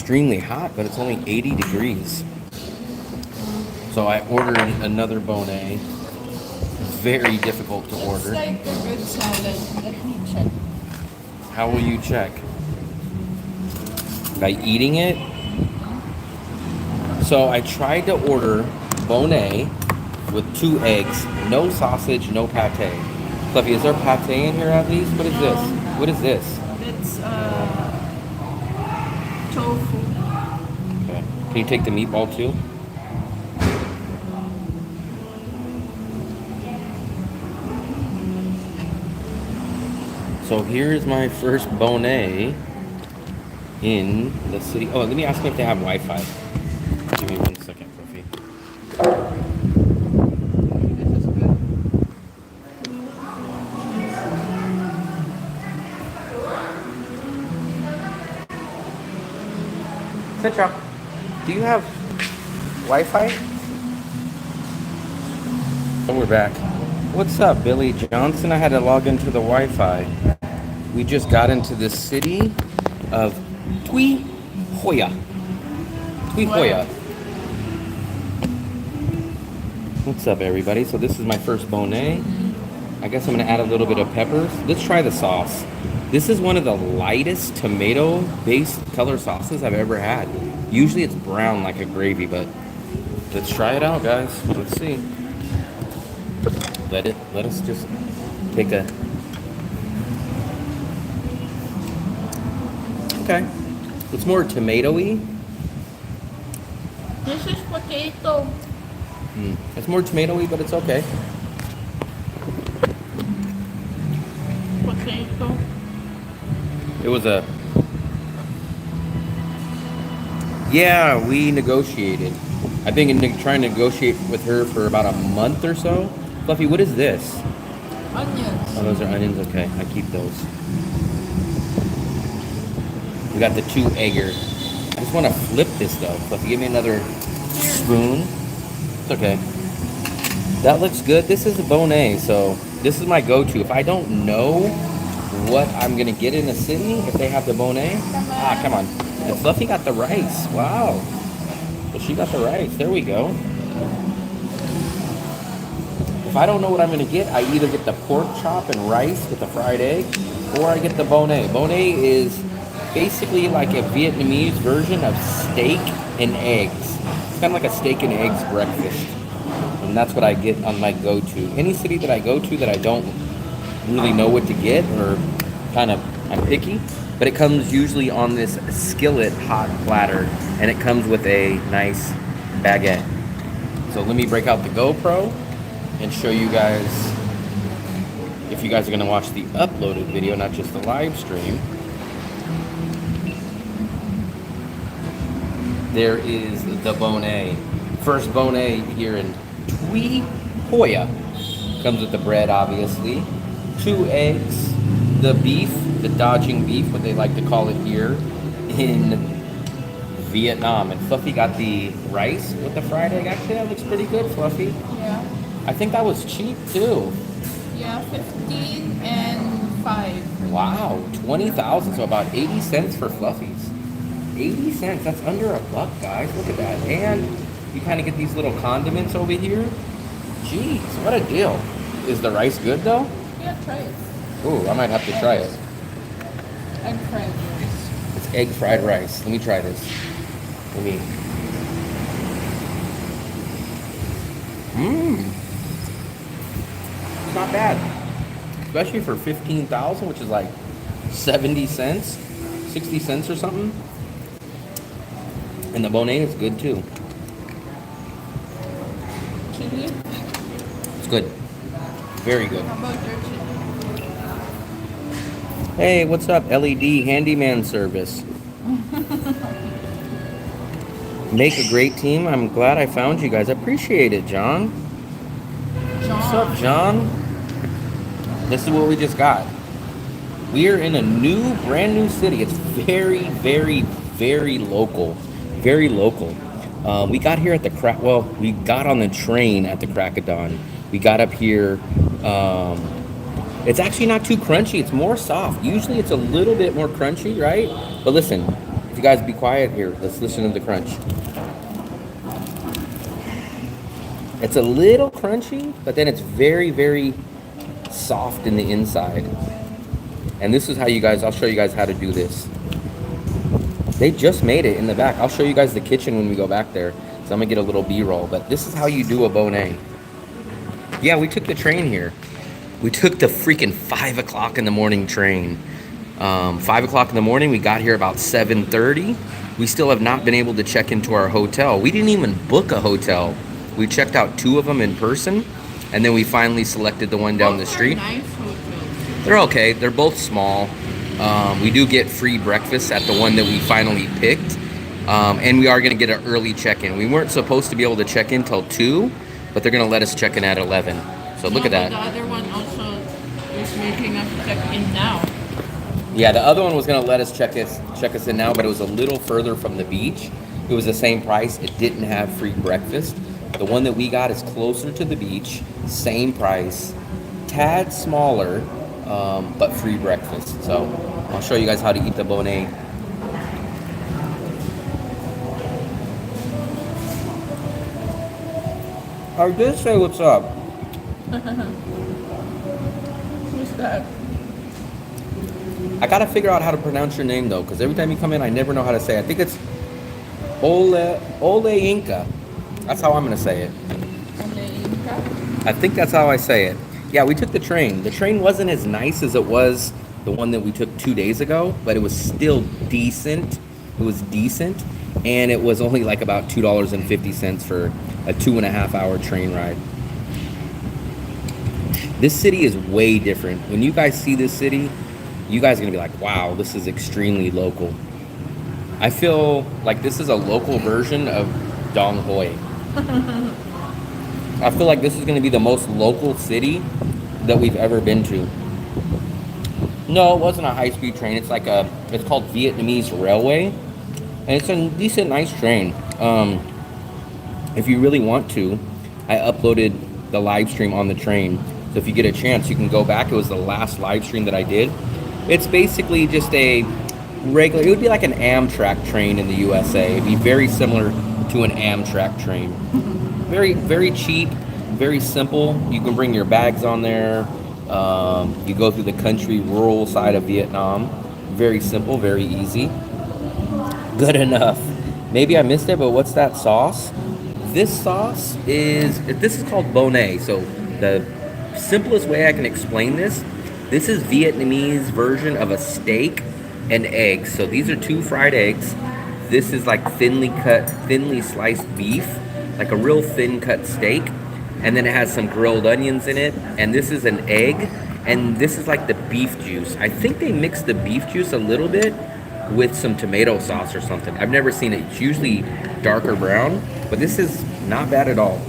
extremely hot, but it's only 80 degrees. So I ordered another Bonet. Very difficult to order. It's like a good salad. Let me check. How will you check? By eating it? So I tried to order Bonet with 2 eggs, no sausage, no pate. Fluffy, is there pate in here at least? What is this? What is this? It's tofu. Okay. Can you take the meatball too? So here's my first Bonet in the city. Oh, let me ask them if they have Wi-Fi. Give me 1 second, Fluffy. This is good. Citra, do you have Wi-Fi? Oh, we're back. What's up, Billy Johnson? I had to log into the Wi-Fi. We just got into the city of Tui Hoya. Tui Hoya. What's up, everybody? So this is my first Bonet. I guess I'm gonna add a little bit of peppers. Let's try the sauce. This is one of the lightest tomato-based color sauces I've ever had. Usually it's brown like a gravy, but let's try it out, guys. Let's see. Let us just take a... Okay. It's more tomatoey. This is potato. It's more tomatoey, but it's okay. Potato. It was a... Yeah, we negotiated. I've been trying to negotiate with her for about a month or so. Fluffy, what is this? Onions. Oh, those are onions? Okay, I keep those. We got the 2 egger. I just want to flip this though. Fluffy, give me another spoon. It's okay. That looks good. This is a Bonet, so this is my go-to. If I don't know what I'm gonna get in a city, if they have the Bonet, come on. And Fluffy got the rice. Wow. Well, she got the rice. There we go. If I don't know what I'm gonna get, I either get the pork chop and rice with the fried egg, or I get the Bonet. Bonet is basically like a Vietnamese version of steak and eggs. It's kind of like a steak and eggs breakfast. And that's what I get on my go-to. Any city that I go to that I don't really know what to get, or I'm picky, but it comes usually on this skillet hot platter, and it comes with a nice baguette. So let me break out the GoPro and show you guys, if you guys are gonna watch the uploaded video, not just the live stream. There is the Bonet. First Bonet here in Tui Hoya. Comes with the bread, obviously. 2 eggs. The beef, the dodging beef, what they like to call it here in Vietnam. And Fluffy got the rice with the fried egg. Actually, that looks pretty good, Fluffy. Yeah. I think that was cheap too. Yeah, 15 and 5. Wow, 20,000, so about 80 cents for Fluffies. 80 cents, that's under $1, guys. Look at that. And you kind of get these little condiments over here. Jeez, what a deal. Is the rice good though? Yeah, try it. Ooh, I might have to try it. Egg fried rice. It's egg fried rice. Let me try this. Let me. It's not bad. Especially for 15,000, which is like 70 cents, 60 cents or something. And the Bonet is good too. Chili? It's good. Very good. How about your chili? Hey, what's up, LED handyman service? Make a great team. I'm glad I found you guys. I appreciate it, John. What's up, John? This is what we just got. We are in a brand new city. It's very, very, very local. Very local. We got here at the we got on the train at the crack of dawn. We got up here. It's actually not too crunchy. It's more soft. Usually it's a little bit more crunchy, right? But listen, if You guys be quiet here. Let's listen to the crunch. It's a little crunchy, but then it's very, very soft in the inside. And this is how you guys, I'll show you guys how to do this. They just made it in the back. I'll show you guys the kitchen when we go back there. So I'm gonna get a little B-roll, but this is how you do a bonet. Yeah, we took the train here. We took the freaking 5 o'clock in the morning train. 5 o'clock in the morning, we got here about 7:30. We still have not been able to check into our hotel. We didn't even book a hotel. We checked out 2 of them in person, and then we finally selected the one down the street. Nice hotels. They're okay. They're both small. We do get free breakfast at the one that we finally picked. And we are going to get an early check-in. We weren't supposed to be able to check in till 2, but they're going to let us check in at 11. So look at that. The other one also is making us check in now. Yeah, the other one was going to let us check us in now, but it was a little further from the beach. It was the same price. It didn't have free breakfast. The one that we got is closer to the beach, same price, tad smaller, but free breakfast. So I'll show you guys how to eat the bonet. I did say what's up. Who's that? I gotta figure out how to pronounce your name though, because every time you come in, I never know how to say it. I think it's Ole Inca. That's how I'm gonna say it. I think that's how I say it. Yeah, we took the train. The train wasn't as nice as it was the one that we took 2 days ago, but it was still decent. It was decent, and it was only like about $2.50 for a 2.5 hour train ride. This city is way different. When you guys see this city, you guys are gonna be like, wow, this is extremely local. I feel like this is a local version of Dong Hoi. I feel like this is gonna be the most local city that we've ever been to. No, it wasn't a high-speed train. It's like it's called Vietnamese Railway, and it's a decent, nice train. If you really want to, I uploaded the live stream on the train. So if you get a chance, you can go back. It was the last live stream that I did. It's basically just a regular, it would be like an Amtrak train in the USA. It'd be very similar to an Amtrak train. Very, very cheap, very simple. You can bring your bags on there. You go through the country, rural side of Vietnam. Very simple, very easy. Good enough. Maybe I missed it, but what's that sauce? This sauce this is called bonet. So the simplest way I can explain this is Vietnamese version of a steak and eggs. So these are 2 fried eggs. This is like thinly sliced beef, like a real thin cut steak. And then it has some grilled onions in it. And this is an egg. And this is like the beef juice. I think they mix the beef juice a little bit with some tomato sauce or something. I've never seen it. It's usually darker brown, but this is not bad at all.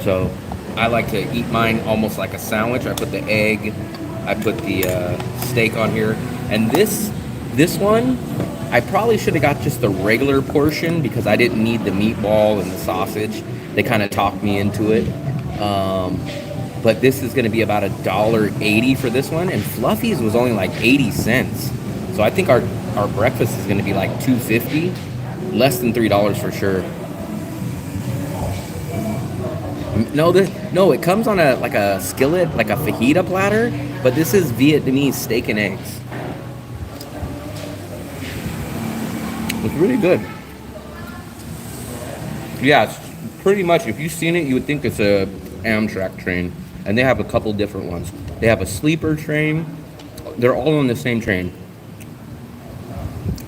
So I like to eat mine almost like a sandwich. I put the egg, I put the steak on here. And this one, I probably should have got just the regular portion because I didn't need the meatball and the sausage. They kind of talked me into it. But this is going to be about $1.80 for this one, and Fluffy's was only like 80 cents. So I think our breakfast is going to be like $2.50, less than $3 for sure. No, it comes on like a skillet, like a fajita platter, but this is Vietnamese steak and eggs. It's really good. Yeah, it's pretty much, if you've seen it, you would think it's a Amtrak train. And they have a couple different ones. They have a sleeper train. They're all on the same train.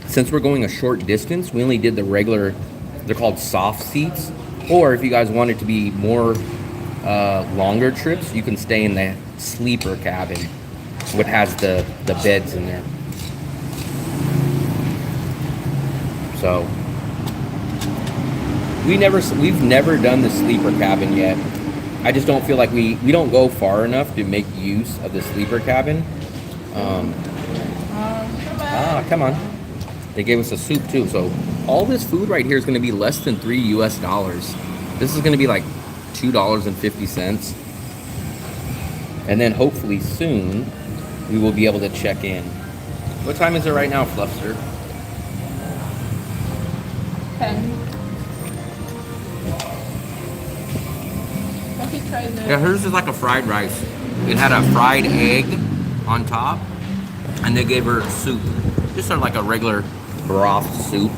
Since we're going a short distance, we only did the regular, they're called soft seats. Or if you guys want it to be more longer trips, you can stay in the sleeper cabin, which has the beds in there. So we've never done the sleeper cabin yet. I just don't feel like we don't go far enough to make use of the sleeper cabin. Come on. They gave us a soup too. So all this food right here is going to be less than $3 US. This is going to be like $2.50. And then hopefully soon we will be able to check in. What time is it right now, Fluffster? 10. Have you tried the... Yeah, hers is like a fried rice. It had a fried egg on top, and they gave her soup. Just sort of like a regular broth soup.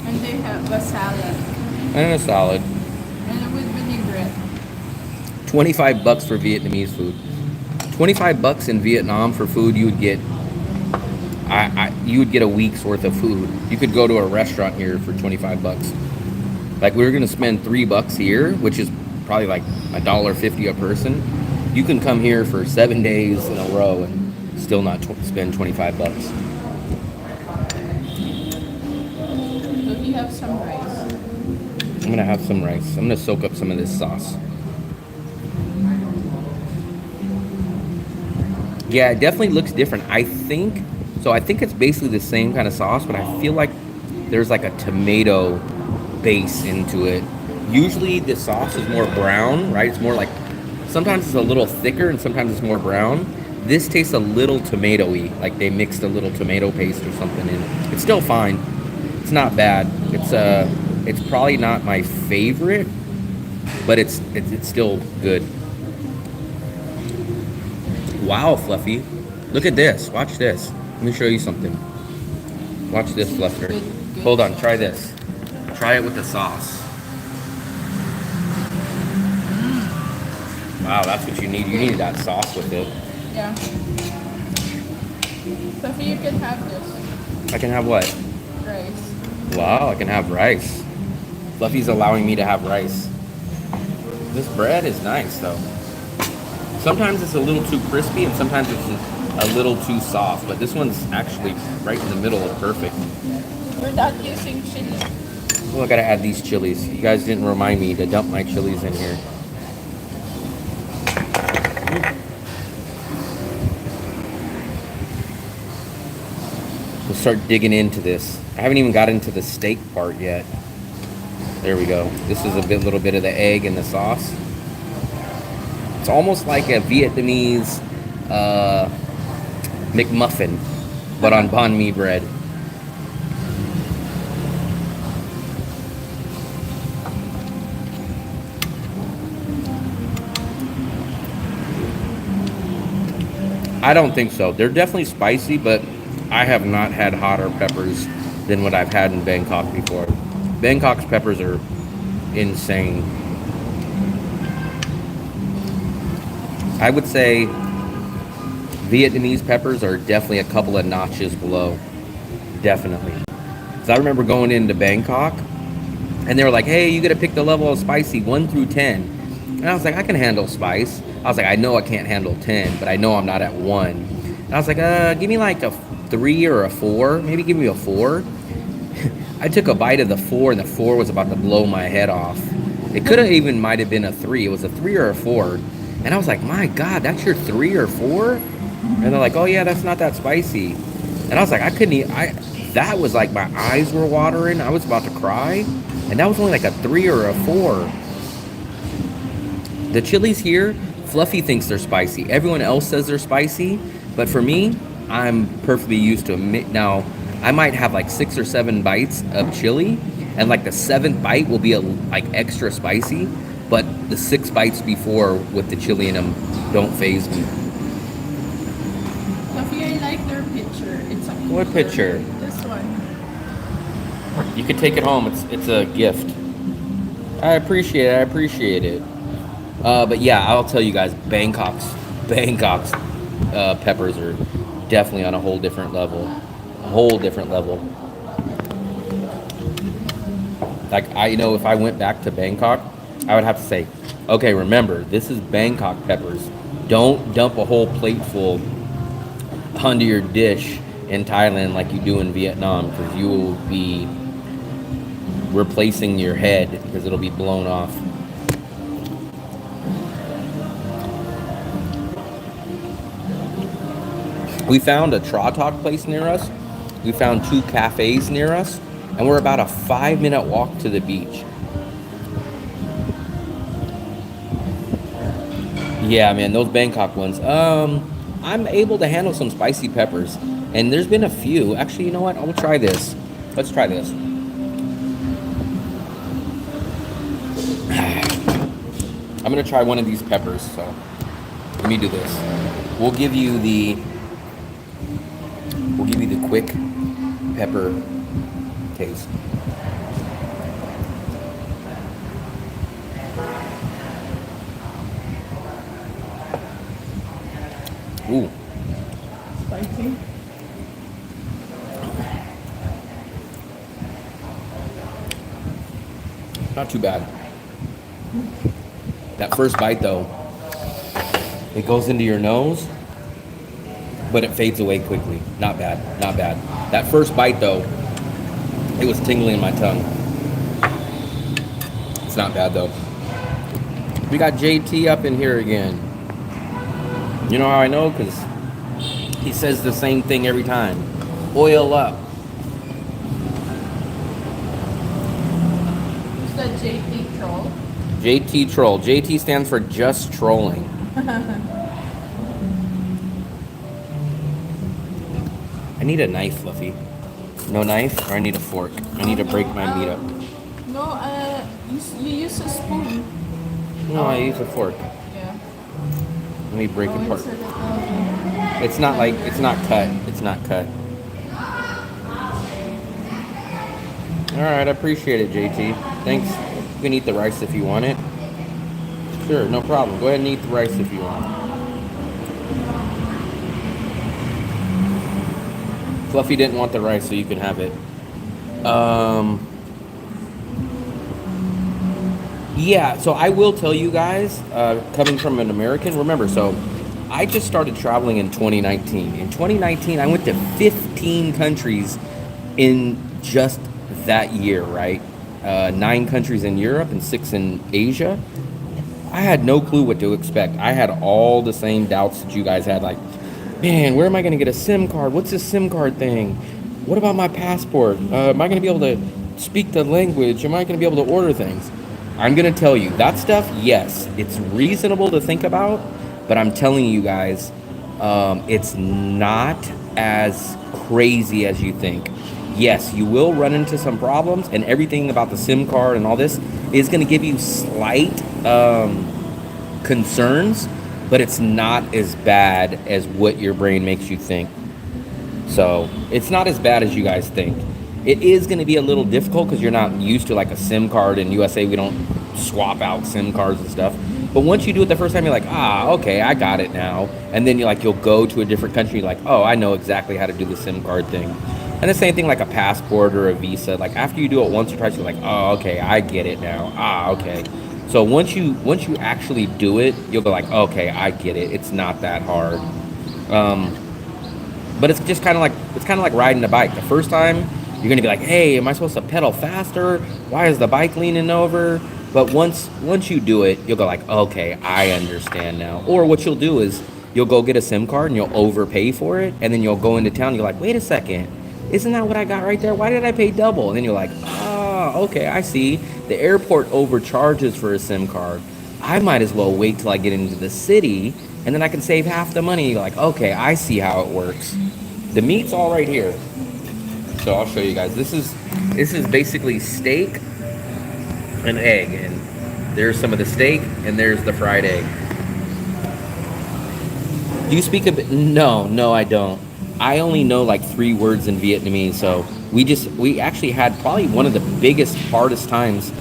And they have a salad. And a salad. And with vinaigrette. 25 bucks for Vietnamese food. 25 bucks in Vietnam for food, you would get you would get a week's worth of food. You could go to a restaurant here for 25 bucks. Like we were gonna spend $3 here, which is probably like $1.50 a person. You can come here for 7 days in a row and still not spend 25 bucks. So you have some rice. I'm gonna have some rice. I'm gonna soak up some of this sauce. Yeah, it definitely looks different. I think it's basically the same kind of sauce, but I feel like there's like a tomato base into it. Usually the sauce is more brown, right? It's more like, sometimes it's a little thicker and sometimes it's more brown. This tastes a little tomatoey, like they mixed a little tomato paste or something in. It's still fine. It's not bad. It's probably not my favorite, but it's still good. Wow, Fluffy. Look at this. Watch this. Let me show you something. Watch this, Fluffy. Hold on, try this. Try it with the sauce. Wow, that's what you need. You need that sauce with it. Yeah. Sophie, you can have this. I can have what? Rice. Wow, I can have rice. Fluffy's allowing me to have rice. This bread is nice, though. Sometimes it's a little too crispy and sometimes it's a little too soft, but this one's actually right in the middle of perfect. We're not using chili. Well, I gotta add these chilies. You guys didn't remind me to dump my chilies in here. We'll start digging into this. I haven't even got into the steak part yet. There we go. This is a little bit of the egg and the sauce. It's almost like a Vietnamese McMuffin, but on banh mi bread. I don't think so. They're definitely spicy, but I have not had hotter peppers than what I've had in Bangkok before. Bangkok's peppers are insane. I would say Vietnamese peppers are definitely a couple of notches below. Definitely. So I remember going into Bangkok and they were like, hey, you got to pick the level of spicy 1 through 10. And I was like, I can handle spice. I was like, I know I can't handle 10, but I know I'm not at 1. And I was like, give me like a 3 or a 4. Maybe give me a 4. I took a bite of the 4 and the 4 was about to blow my head off. It could have even might have been a 3. It was a 3 or a 4. And I was like, my God, that's your 3 or 4? And they're like, oh yeah, that's not that spicy. And I was like, I couldn't eat. That was like, my eyes were watering. I was about to cry. And that was only like a 3 or a 4. The chilies here, Fluffy thinks they're spicy. Everyone else says they're spicy. But for me, I'm perfectly used to them. Now, I might have like 6 or 7 bites of chili. And like the 7th bite will be like extra spicy. But the 6 bites before with the chili in them don't faze me. Sophie, I like their picture. It's a What cooler. picture? This one. You could take it home. It's a gift. I appreciate it. But yeah, I'll tell you guys, Bangkok's peppers are definitely on a whole different level. Like if I went back to Bangkok, I would have to say, okay, remember, this is Bangkok peppers. Don't dump a whole plate full onto your dish in Thailand like you do in Vietnam, because you will be replacing your head because it'll be blown off. We found a Tratok place near us. We found 2 cafes near us, and we're about a 5-minute walk to the beach. Yeah, man, those Bangkok ones. I'm able to handle some spicy peppers. And there's been a few. Actually, you know what? I'll try this. Let's try this. I'm gonna try one of these peppers. So let me do this. We'll give you the quick pepper taste. Ooh. Spicy. Not too bad. That first bite though, it goes into your nose, but it fades away quickly. Not bad, not bad. That first bite though, it was tingling in my tongue. It's not bad though. We got JT up in here again. You know how I know? Because he says the same thing every time. Oil up. Who's that JT troll? JT Troll. JT stands for just trolling. I need a knife, Fluffy. No knife, or I need a fork. I need to break my meat up. No, you use a spoon. No, I use a fork. Yeah. Let me break it apart. Insert it It's not like, it's not cut. It's not cut. Alright, I appreciate it, JT. Thanks. You can eat the rice if you want it. Sure, no problem. Go ahead and eat the rice if you want. Fluffy didn't want the rice, so you can have it. Yeah, so I will tell you guys, coming from an American, remember, so I just started traveling in 2019. In 2019, I went to 15 countries in just that year, right? 9 countries in Europe and 6 in Asia. I had no clue what to expect. I had all the same doubts that you guys had, like, man, where am I going to get a SIM card? What's this SIM card thing? What about my passport? Am I going to be able to speak the language? Am I going to be able to order things? I'm going to tell you, that stuff, yes, it's reasonable to think about, but I'm telling you guys, it's not as crazy as you think. Yes, you will run into some problems, and everything about the SIM card and all this is going to give you slight concerns, but it's not as bad as what your brain makes you think. So it's not as bad as you guys think. It is going to be a little difficult because you're not used to like a SIM card. In USA, we don't swap out SIM cards and stuff. But once you do it the first time, you're like, okay, I got it now. And then you'll go to a different country, like, oh, I know exactly how to do the SIM card thing. And the same thing like a passport or a visa. Like after you do it once or twice, you're like, oh, okay, I get it now. Okay. So once you actually do it, you'll go like, okay, I get it. It's not that hard. But it's just kind of like riding a bike. The first time, you're gonna be like, hey, am I supposed to pedal faster? Why is the bike leaning over? But once you do it, you'll go like, okay, I understand now. Or what you'll do is you'll go get a SIM card and you'll overpay for it, and then you'll go into town. And you're like, wait a second, isn't that what I got right there? Why did I pay double? And then you're like, okay, I see. The airport overcharges for a SIM card. I might as well wait till I get into the city, and then I can save half the money. You're like, okay, I see how it works. The meat's all right here. So I'll show you guys. This is basically steak and egg, and there's some of the steak, and there's the fried egg. Do you speak a bit? No, I don't. I only know like 3 words in Vietnamese, so we actually had probably one of the biggest, hardest times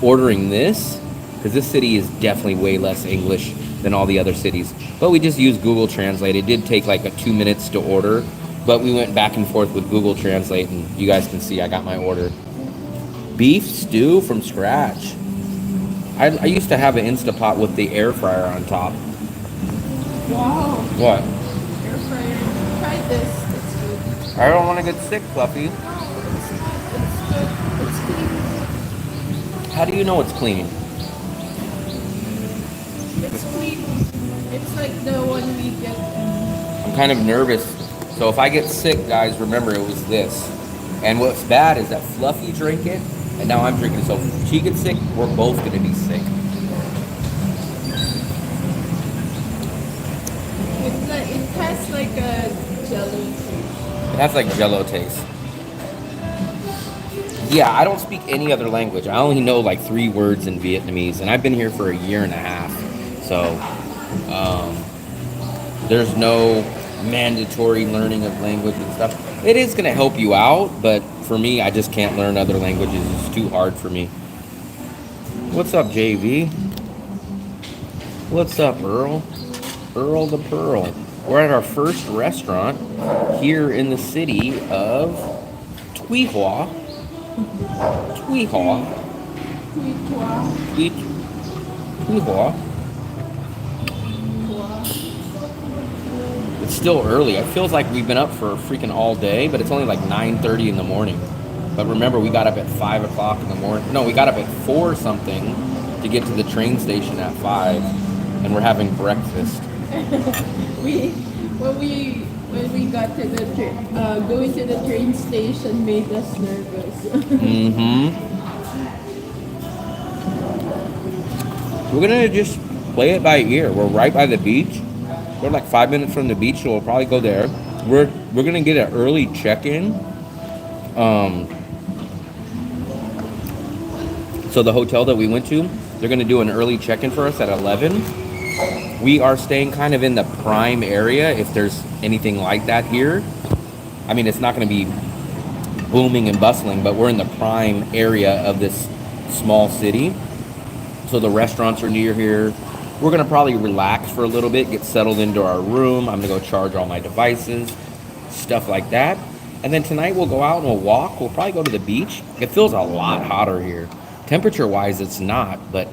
ordering this, because this city is definitely way less English than all the other cities. But we just used Google Translate. It did take like 2 minutes to order, but we went back and forth with Google Translate, and you guys can see I got my order. Beef stew from scratch. I used to have an Instapot with the air fryer on top. Wow. What? Air fryer. Try this. It's good. I don't want to get sick, Fluffy. No, it's not. It's good. It's clean. How do you know it's clean? It's clean. It's like the one we get. I'm kind of nervous. So if I get sick, guys, remember it was this. And what's bad is that Fluffy drank it, and now I'm drinking it. So if she gets sick, we're both going to be sick. It has like a It has like jello taste. Yeah, I don't speak any other language. I only know like 3 words in Vietnamese, and I've been here for a year and a half. So there's no mandatory learning of language and stuff. It is going to help you out, but for me, I just can't learn other languages. It's too hard for me. What's up, JV? What's up, Earl? Earl the Pearl. We're at our first restaurant here in the city of Tuy Hoa. Tuy Hoa. Tuy Hoa. It's still early. It feels like we've been up for freaking all day, but it's only like 9:30 in the morning. But remember, we got up at 5 o'clock in the morning. No, we got up at 4 something to get to the train station at 5, and we're having breakfast. When we got to the going to the train station made us nervous. We're gonna just play it by ear. We're right by the beach. We're like 5 minutes from the beach, so we'll probably go there. We're gonna get an early check-in. So the hotel that we went to, they're gonna do an early check-in for us at 11. We are staying kind of in the prime area, if there's anything like that here. I mean, it's not going to be booming and bustling, but we're in the prime area of this small city. So the restaurants are near here. We're going to probably relax for a little bit, get settled into our room. I'm going to go charge all my devices, stuff like that. And then tonight we'll go out and we'll walk. We'll probably go to the beach. It feels a lot hotter here. Temperature-wise, it's not, but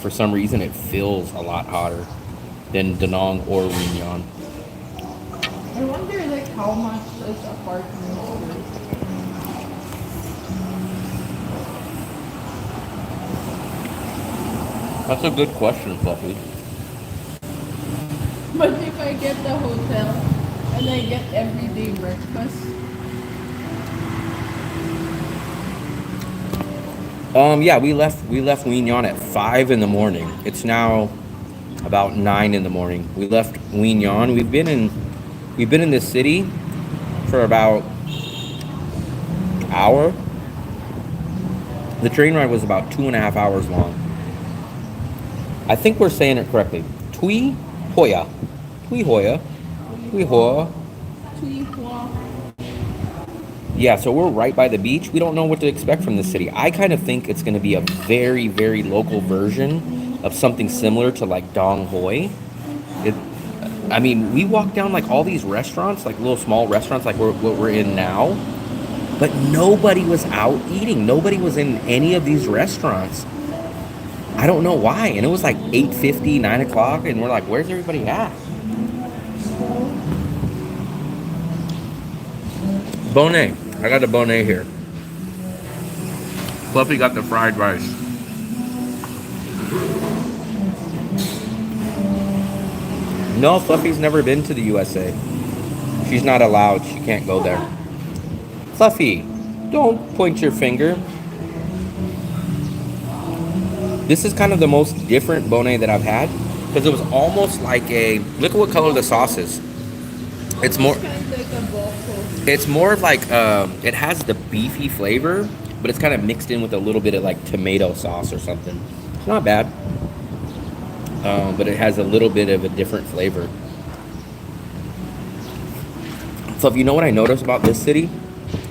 for some reason it feels a lot hotter than Da Nang or Win Yon. I wonder like how much is apartment worth? That's a good question, Fluffy. But if I get the hotel and I get everyday breakfast, Yeah, we left Win Yon at 5 in the morning. It's now about 9 in the morning. We left Win Yon. We've been in this city for about an hour. The train ride was about 2.5 hours long. I think we're saying it correctly. Tui Hoya. Tui Hoya. Tui Hoa. Tuy Hoa. Yeah, so we're right by the beach. We don't know what to expect from the city. I kind of think it's going to be a very, very local version of something similar to like Dong Hoi. I mean, we walked down like all these restaurants, like little small restaurants like what we're in now, but nobody was out eating. Nobody was in any of these restaurants. I don't know why. And it was like 8:50, 9 o'clock, and we're like, where's everybody at? Bonnet. I got the bonnet here. Fluffy got the fried rice. No, Fluffy's never been to the USA. She's not allowed. She can't go there. Fluffy, don't point your finger. This is kind of the most different bonnet that I've had because it was almost like a, look at what color the sauce is. It's more, it's more of like, it has the beefy flavor, but it's kind of mixed in with a little bit of like tomato sauce or something. It's not bad, but it has a little bit of a different flavor. So if you know what I noticed about this city,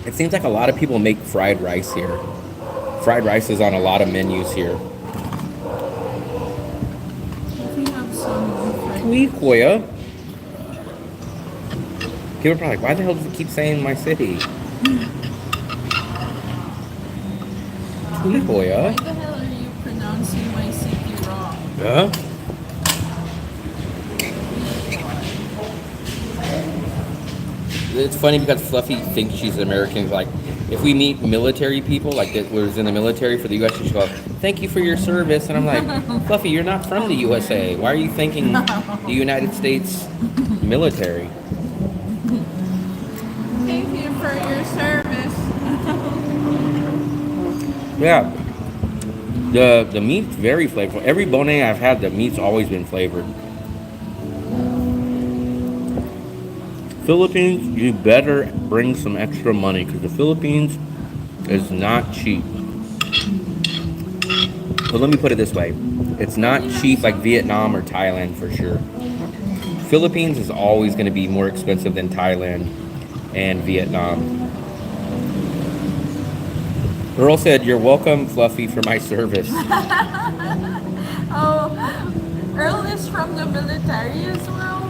it seems like a lot of people make fried rice here. Fried rice is on a lot of menus here. Tui Hoya. People are probably like, why the hell does it keep saying my city? Tui Hoya. Why the hell are you pronouncing my city wrong? Yeah. It's funny because Fluffy thinks she's American. Like, if we meet military people, like that was in the military for the U.S., she'll go, thank you for your service. And I'm like, Fluffy, you're not from the USA. Why are you thanking the United States military? Thank you for your service. Yeah. The meat's very flavorful. Every bonnet I've had, the meat's always been flavored. Philippines, you better bring some extra money because the Philippines is not cheap. But let me put it this way. It's not cheap like Vietnam or Thailand for sure. Philippines is always going to be more expensive than Thailand and Vietnam. Earl said, "You're welcome, Fluffy, for my service." Oh, Earl is from the military as well.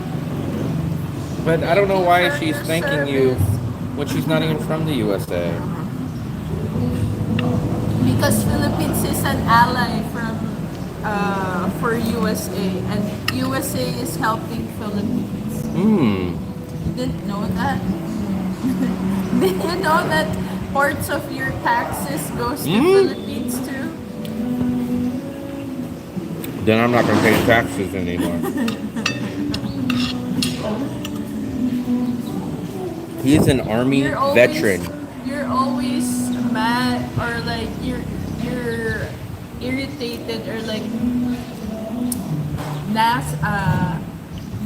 But I don't know why For she's your thanking you service. when she's not even from the USA. Because Philippines is an ally from for USA, and USA is helping Philippines. Hmm. You didn't know that? Did you know that parts of your taxes goes to Philippines too? Then I'm not going to pay taxes anymore. He's an army You're always veteran. you're always mad, or like you're irritated, or like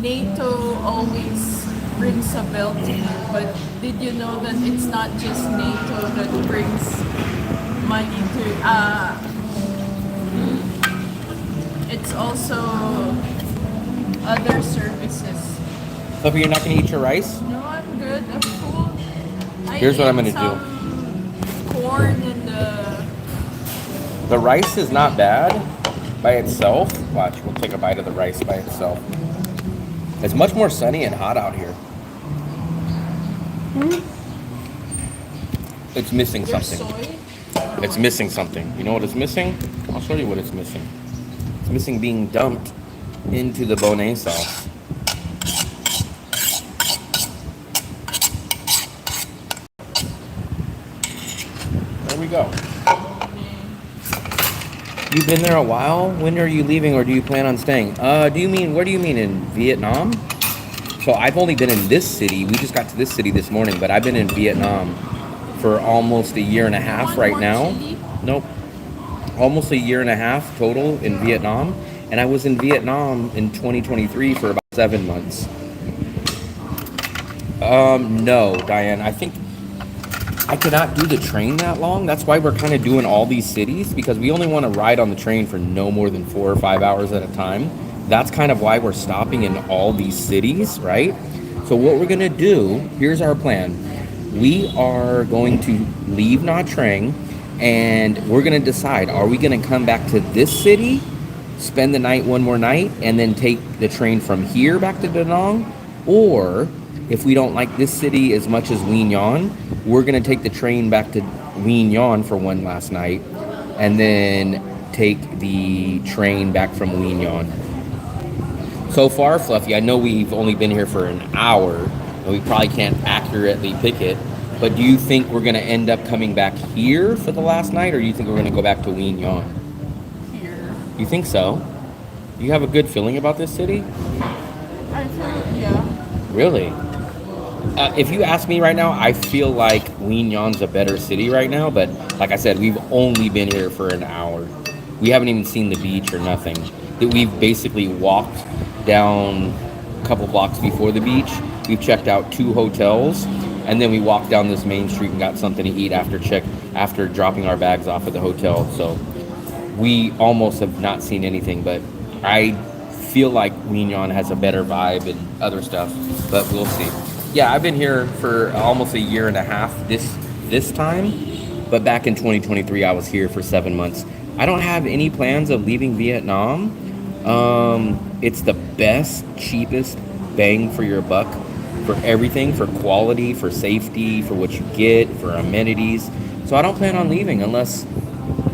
NATO always rings a bell to you. But did you know that it's not just NATO that brings money to it's also other services. Sophie, you're not going to eat your rice? No, I'm good. I'm full. Here's what I'm gonna do. Corn and The rice is not bad by itself. Watch, we'll take a bite of the rice by itself. It's much more sunny and hot out here. It's missing your something. soy. It's missing something. You know what it's missing? I'll show you what it's missing. It's missing being dumped into the Bonet sauce. There we go. You've been there a while? When are you leaving, or do you plan on staying? Where do you mean, in Vietnam? So I've only been in this city. We just got to this city this morning, but I've been in Vietnam for almost a year and a half right now. Nope. Almost a year and a half total in Vietnam. And I was in Vietnam in 2023 for about 7 months. No, Diane. I think I cannot do the train that long. That's why we're kind of doing all these cities, because we only want to ride on the train for no more than 4 or 5 hours at a time. That's kind of why we're stopping in all these cities, right? So what we're going to do, here's our plan. We are going to leave Nha Trang, and we're going to decide, are we going to come back to this city, spend the night one more night, and then take the train from here back to Da Nang? Or if we don't like this city as much as Quy Nhon, we're going to take the train back to Quy Nhon for one last night, and then take the train back from Quy Nhon. So far, Fluffy, I know we've only been here for an hour, and we probably can't accurately pick it, but do you think we're going to end up coming back here for the last night, or do you think we're going to go back to Quy Nhon? Here. You think so? You have a good feeling about this city? I feel, yeah. Really? If you ask me right now, I feel like Quy Nhon's a better city right now, but like I said, we've only been here for an hour. We haven't even seen the beach or nothing. We've basically walked down a couple blocks before the beach. We've checked out 2 hotels, and then we walked down this main street and got something to eat after dropping our bags off at the hotel. So we almost have not seen anything, but I feel like Quy Nhon has a better vibe and other stuff, but we'll see. Yeah, I've been here for almost a year and a half this time, but back in 2023, I was here for 7 months. I don't have any plans of leaving Vietnam. It's the best, cheapest bang for your buck for everything, for quality, for safety, for what you get, for amenities. So I don't plan on leaving unless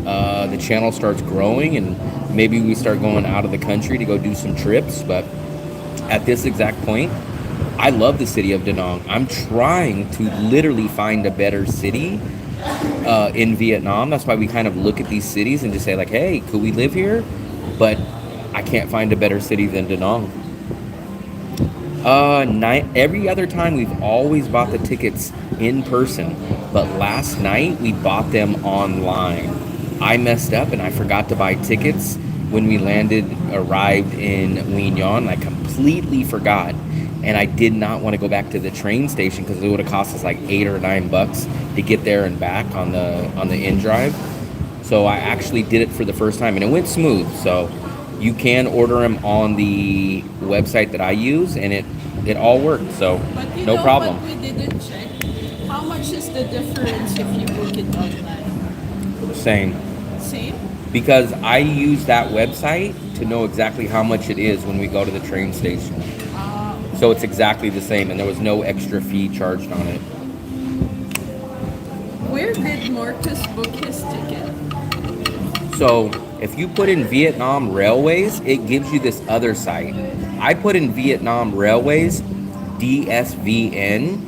the channel starts growing and maybe we start going out of the country to go do some trips. But at this exact point, I love the city of Da Nang. I'm trying to literally find a better city in Vietnam. That's why we kind of look at these cities and just say like, hey, could we live here? But I can't find a better city than Da Nang. Every other time we've always bought the tickets in person, but last night we bought them online. I messed up and I forgot to buy tickets when we arrived in Quy Nhon. I completely forgot. and I did not want to go back to the train station because it would have cost us like $8 or $9 to get there and back on the in drive. So I actually did it for the first time, and it went smooth. So you can order them on the website that I use, and it all worked. So But you no know problem. what we didn't check? How much is the difference if you book it online? Same. Same? Because I use that website to know exactly how much it is when we go to the train station. So it's exactly the same, and there was no extra fee charged on it. Where did Marcus book his ticket? So if you put in Vietnam Railways, it gives you this other site. I put in Vietnam Railways, DSVN,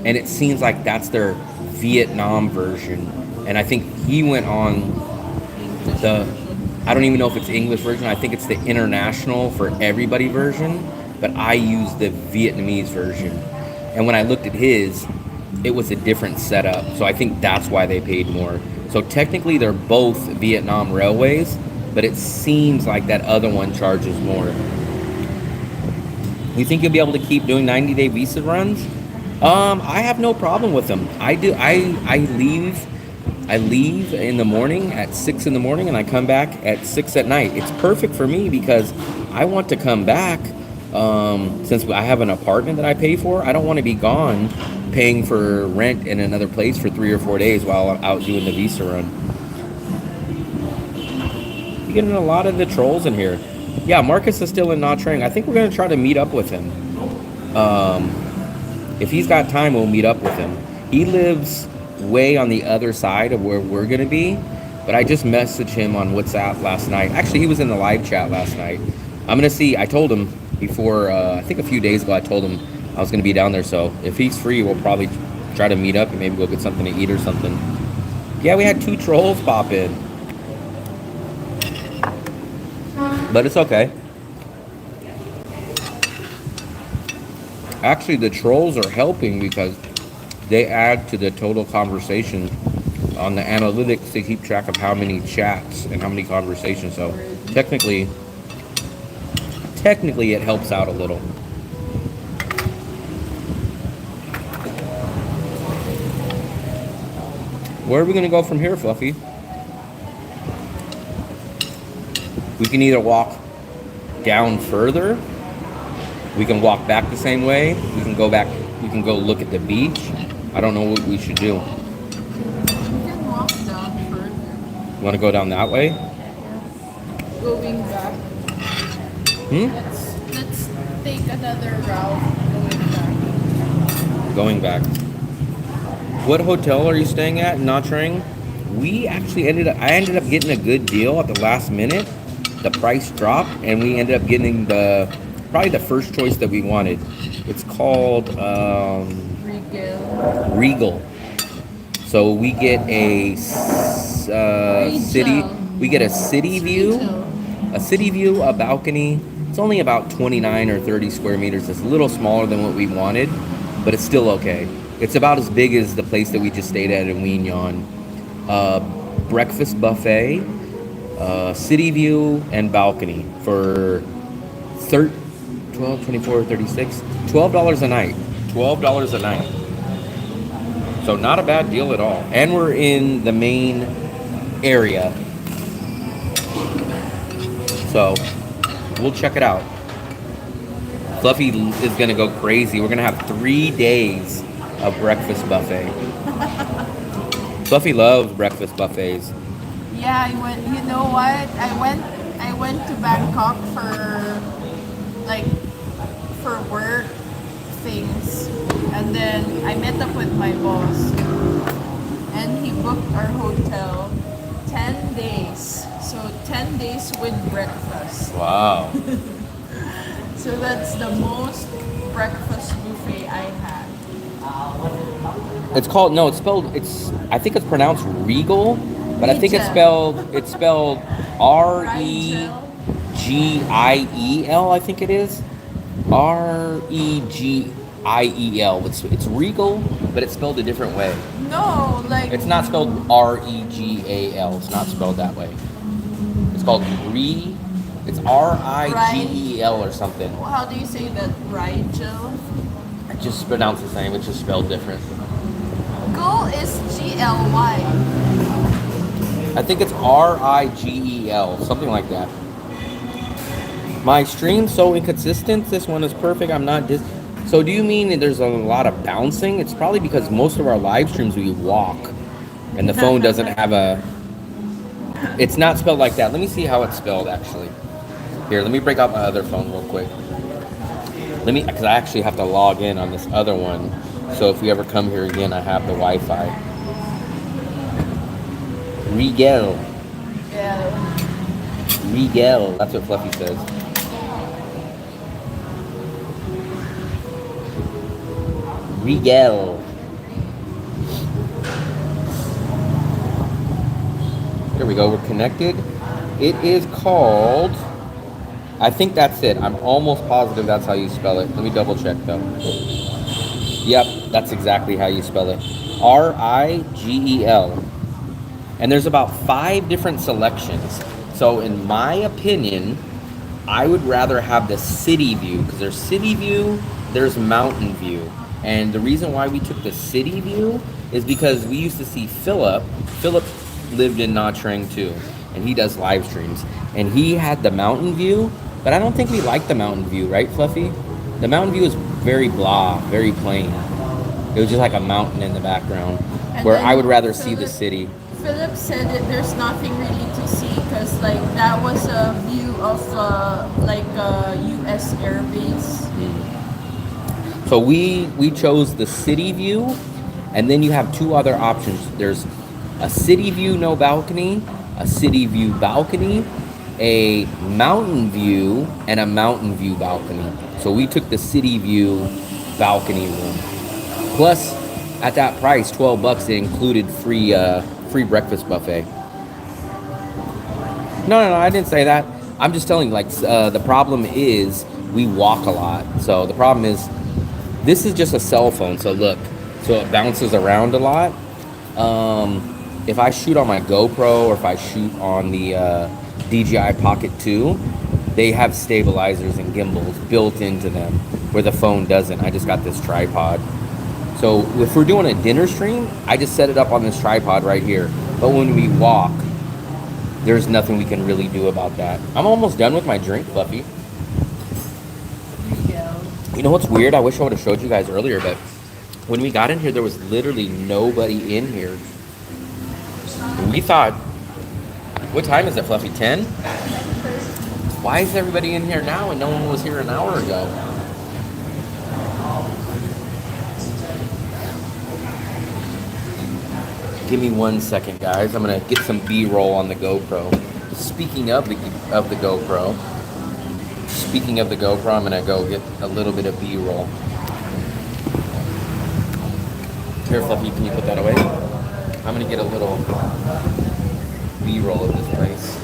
and it seems like that's their Vietnam version. And I think he went on I don't even know if it's the English version. I think it's the international for everybody version, but I use the Vietnamese version. And when I looked at his, it was a different setup. So I think that's why they paid more. So technically they're both Vietnam Railways, but it seems like that other one charges more. You think you'll be able to keep doing 90-day visa runs? I have no problem with them. I leave in the morning at 6 in the morning, and I come back at 6 at night. It's perfect for me because I want to come back. Since I have an apartment that I pay for, I don't want to be gone paying for rent in another place for 3 or 4 days while I'm out doing the visa run. You're getting a lot of the trolls in here. Yeah, Marcus is still in Nha Trang. I think we're going to try to meet up with him. If he's got time, we'll meet up with him. He lives way on the other side of where we're going to be, but I just messaged him on WhatsApp last night. Actually, he was in the live chat last night. I'm going to see. I told him before, I think a few days ago, I told him I was going to be down there. So if he's free, we'll probably try to meet up and maybe go get something to eat or something. Yeah, we had 2 trolls pop in. But it's okay. Actually, the trolls are helping because they add to the total conversation on the analytics. They keep track of how many chats and how many conversations. So technically it helps out a little. Where are we going to go from here, Fluffy? We can either walk down further. We can walk back the same way. We can go back. We can go look at the beach. I don't know what we should do. We can walk down further. You want to go down that way? Going back. Let's take another route going back. Going back. What hotel are you staying at in Nha Trang? We actually I ended up getting a good deal at the last minute. The price dropped, and we ended up getting probably the first choice that we wanted. It's called Regal. So we get a city view, a balcony. It's only about 29 or 30 square meters. It's a little smaller than what we wanted, but it's still okay. It's about as big as the place that we just stayed at in Wien Yon. Breakfast buffet, city view, and balcony for $12, $24, $36, $12 a night. $12 a night. So not a bad deal at all. And we're in the main area. So we'll check it out. Fluffy is going to go crazy. We're going to have 3 days of breakfast buffet. Fluffy loves breakfast buffets. Yeah, I went. You know what? I went to Bangkok for work things, and then I met up with my boss, and he booked our hotel 10 days. So 10 days with breakfast. Wow. So that's the most breakfast buffet I had. It's called, I think it's pronounced Regal, but I think it's spelled Regiel, I think it is. Regiel. It's Regal, but it's spelled a different way. No, like... It's not spelled Regal. It's not spelled that way. It's called It's Rigel or something. How do you say that? Rigel? I just pronounced the same. It's just spelled different. Goal is GLY. I think it's Rigel, something like that. My stream's so inconsistent. This one is perfect. I'm not So do you mean that there's a lot of bouncing? It's probably because most of our live streams we walk, and the phone doesn't have a. It's not spelled like that. Let me see how it's spelled actually. Here, let me break out my other phone real quick. Because I actually have to log in on this other one. So if you ever come here again, I have the Wi-Fi. Rigel. Yeah. Rigel. That's what Fluffy says. Rigel. There we go. We're connected. It is called. I think that's it. I'm almost positive that's how you spell it. Let me double check though. Yep, that's exactly how you spell it. Rigel. And there's about 5 different selections. So in my opinion, I would rather have the city view, because there's city view, there's mountain view. And the reason why we took the city view is because we used to see Philip. Philip lived in Nha Trang too, and he does live streams. And he had the mountain view, but I don't think we like the mountain view, right, Fluffy? The mountain view is very blah, very plain. It was just like a mountain in the background, where I would rather see the city. Philip said that there's nothing really to see because like that was a view of like a U.S. Air Base. So we chose the city view, and then you have 2 other options. There's a city view, no balcony, a city view balcony, a mountain view, and a mountain view balcony. So we took the city view balcony room. Plus, at that price, $12, it included free breakfast buffet. No, I didn't say that. I'm just telling you, like, the problem is we walk a lot. So the problem is, this is just a cell phone. So look, so it bounces around a lot. If I shoot on my GoPro or if I shoot on the DJI Pocket 2, they have stabilizers and gimbals built into them where the phone doesn't. I just got this tripod. So if we're doing a dinner stream, I just set it up on this tripod right here. But when we walk, there's nothing we can really do about that. I'm almost done with my drink, Fluffy. You know what's weird? I wish I would have showed you guys earlier, but when we got in here, there was literally nobody in here. And we thought, what time is it, Fluffy? 10? Why is everybody in here now and no one was here an hour ago? Give me 1 second, guys. I'm gonna get some B-roll on the GoPro. Speaking of the GoPro, I'm gonna go get a little bit of B-roll. Here, Fluffy, can you put that away? I'm gonna get a little B-roll of this place.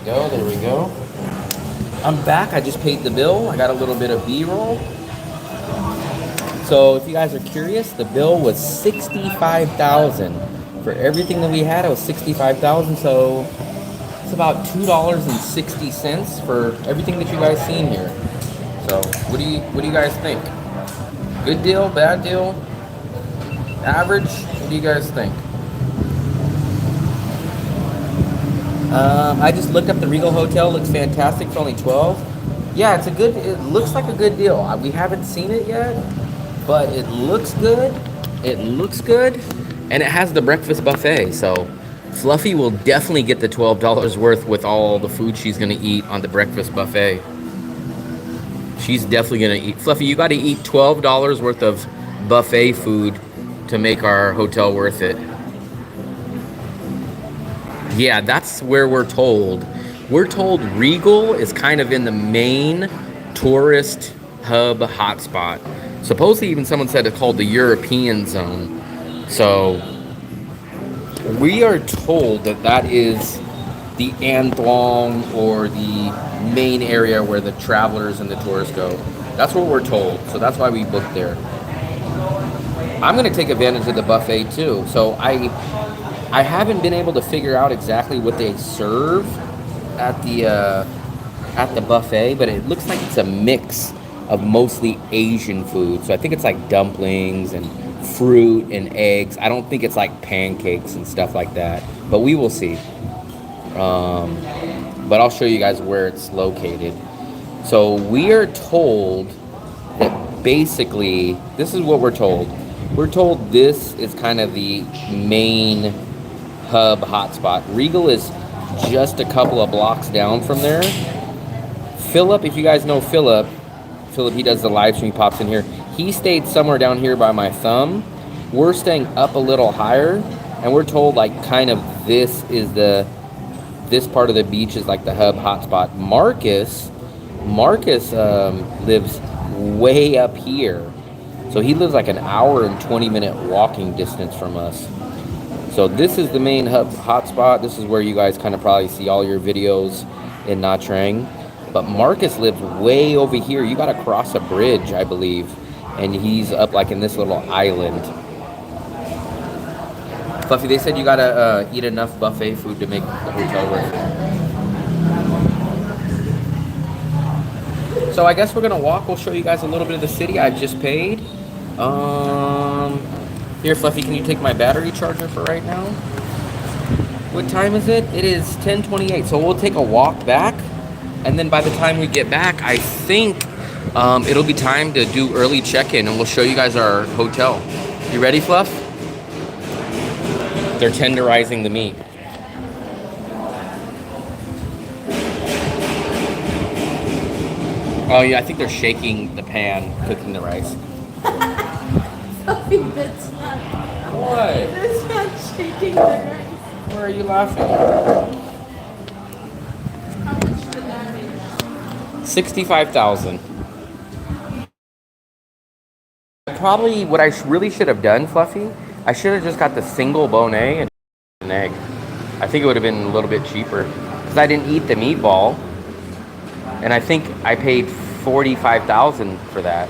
go. There we go. I'm back. I just paid the bill. I got a little bit of B-roll. So if you guys are curious, the bill was $65,000 for everything that we had. It was $65,000. So it's about $2.60 for everything that you guys seen here. So what do you guys think? Good deal? Bad deal? Average? What do you guys think? I just looked up the Regal Hotel. Looks fantastic for only $12. Yeah, it looks like a good deal. We haven't seen it yet, but it looks good. It looks good, and it has the breakfast buffet. So Fluffy will definitely get the $12 worth with all the food she's gonna eat on the breakfast buffet. She's definitely gonna eat. Fluffy, you gotta eat $12 worth of buffet food to make our hotel worth it. Yeah, that's where we're told. We're told Regal is kind of in the main tourist hub hotspot. Supposedly even someone said it's called the European zone. So we are told that that is the Anthlong or the main area where the travelers and the tourists go. That's what we're told. So that's why we booked there. I'm gonna take advantage of the buffet too. So I haven't been able to figure out exactly what they serve at the buffet, but it looks like it's a mix of mostly Asian food. So I think it's like dumplings and fruit and eggs. I don't think it's like pancakes and stuff like that, but we will see. But I'll show you guys where it's located. So we are told that basically, this is what we're told. We're told this is kind of the main hub hotspot. Regal is just a couple of blocks down from there. Philip, if you guys know Philip, he does the live stream, he pops in here. He stayed somewhere down here by my thumb. We're staying up a little higher, and we're told like kind of this part of the beach is like the hub hotspot. Marcus lives way up here. So he lives like an hour and 20-minute walking distance from us. So this is the main hub hotspot. This is where you guys kind of probably see all your videos in Nha Trang. But Marcus lives way over here. You gotta cross a bridge, I believe. And he's up like in this little island. Fluffy, they said you gotta eat enough buffet food to make the hotel worth it. So I guess we're gonna walk. We'll show you guys a little bit of the city. I just paid. Here, Fluffy, can you take my battery charger for right now? What time is it? It is 10:28. So we'll take a walk back, and then by the time we get back, I think it'll be time to do early check-in, and we'll show you guys our hotel. You ready, Fluff? They're tenderizing the meat. Oh yeah, I think they're shaking the pan, cooking the rice. Fluffy, that's not. What? That's not shaking the rice. Where are you laughing? How much did that make? $65,000. Probably what I really should have done, Fluffy, I should have just got the single Bonet and an egg. I think it would have been a little bit cheaper because I didn't eat the meatball, and I think I paid $45,000 for that.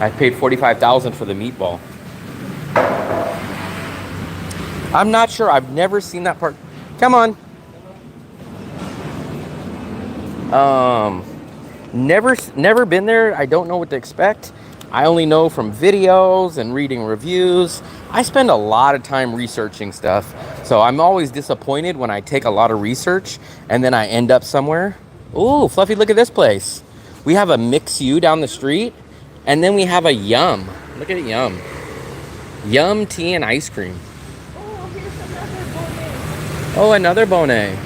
I paid $45,000 for the meatball. I'm not sure. I've never seen that part. Come on. Never been there. I don't know what to expect. I only know from videos and reading reviews. I spend a lot of time researching stuff. So I'm always disappointed when I take a lot of research and then I end up somewhere. Ooh, Fluffy, look at this place. We have a Mix U down the street, and then we have a Yum. Look at Yum. Yum tea and ice cream. Oh, here's another Bonet. Oh, another Bonet.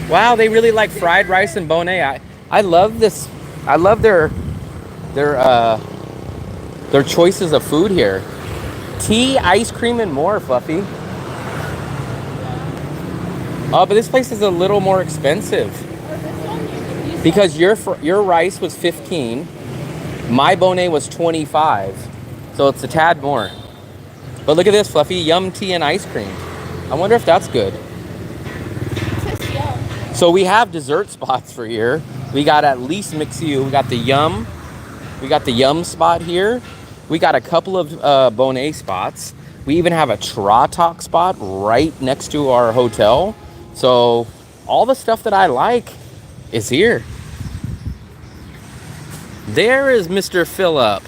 Wow, they really like fried rice and Bonet. I love this. I love their choices of food here. Tea, ice cream, and more, Fluffy. Oh, but this place is a little more expensive. Because your rice was 15, my Bonet was 25, so it's a tad more. But look at this, Fluffy, Yum tea and ice cream. I wonder if that's good. It says So we have dessert spots for here. We got at least Mixu. We got the Yum. We got the Yum spot here. We got a couple of Bonet spots. We even have a Tratok spot right next to our hotel. So all the stuff that I like is here. There is Mr. Philip.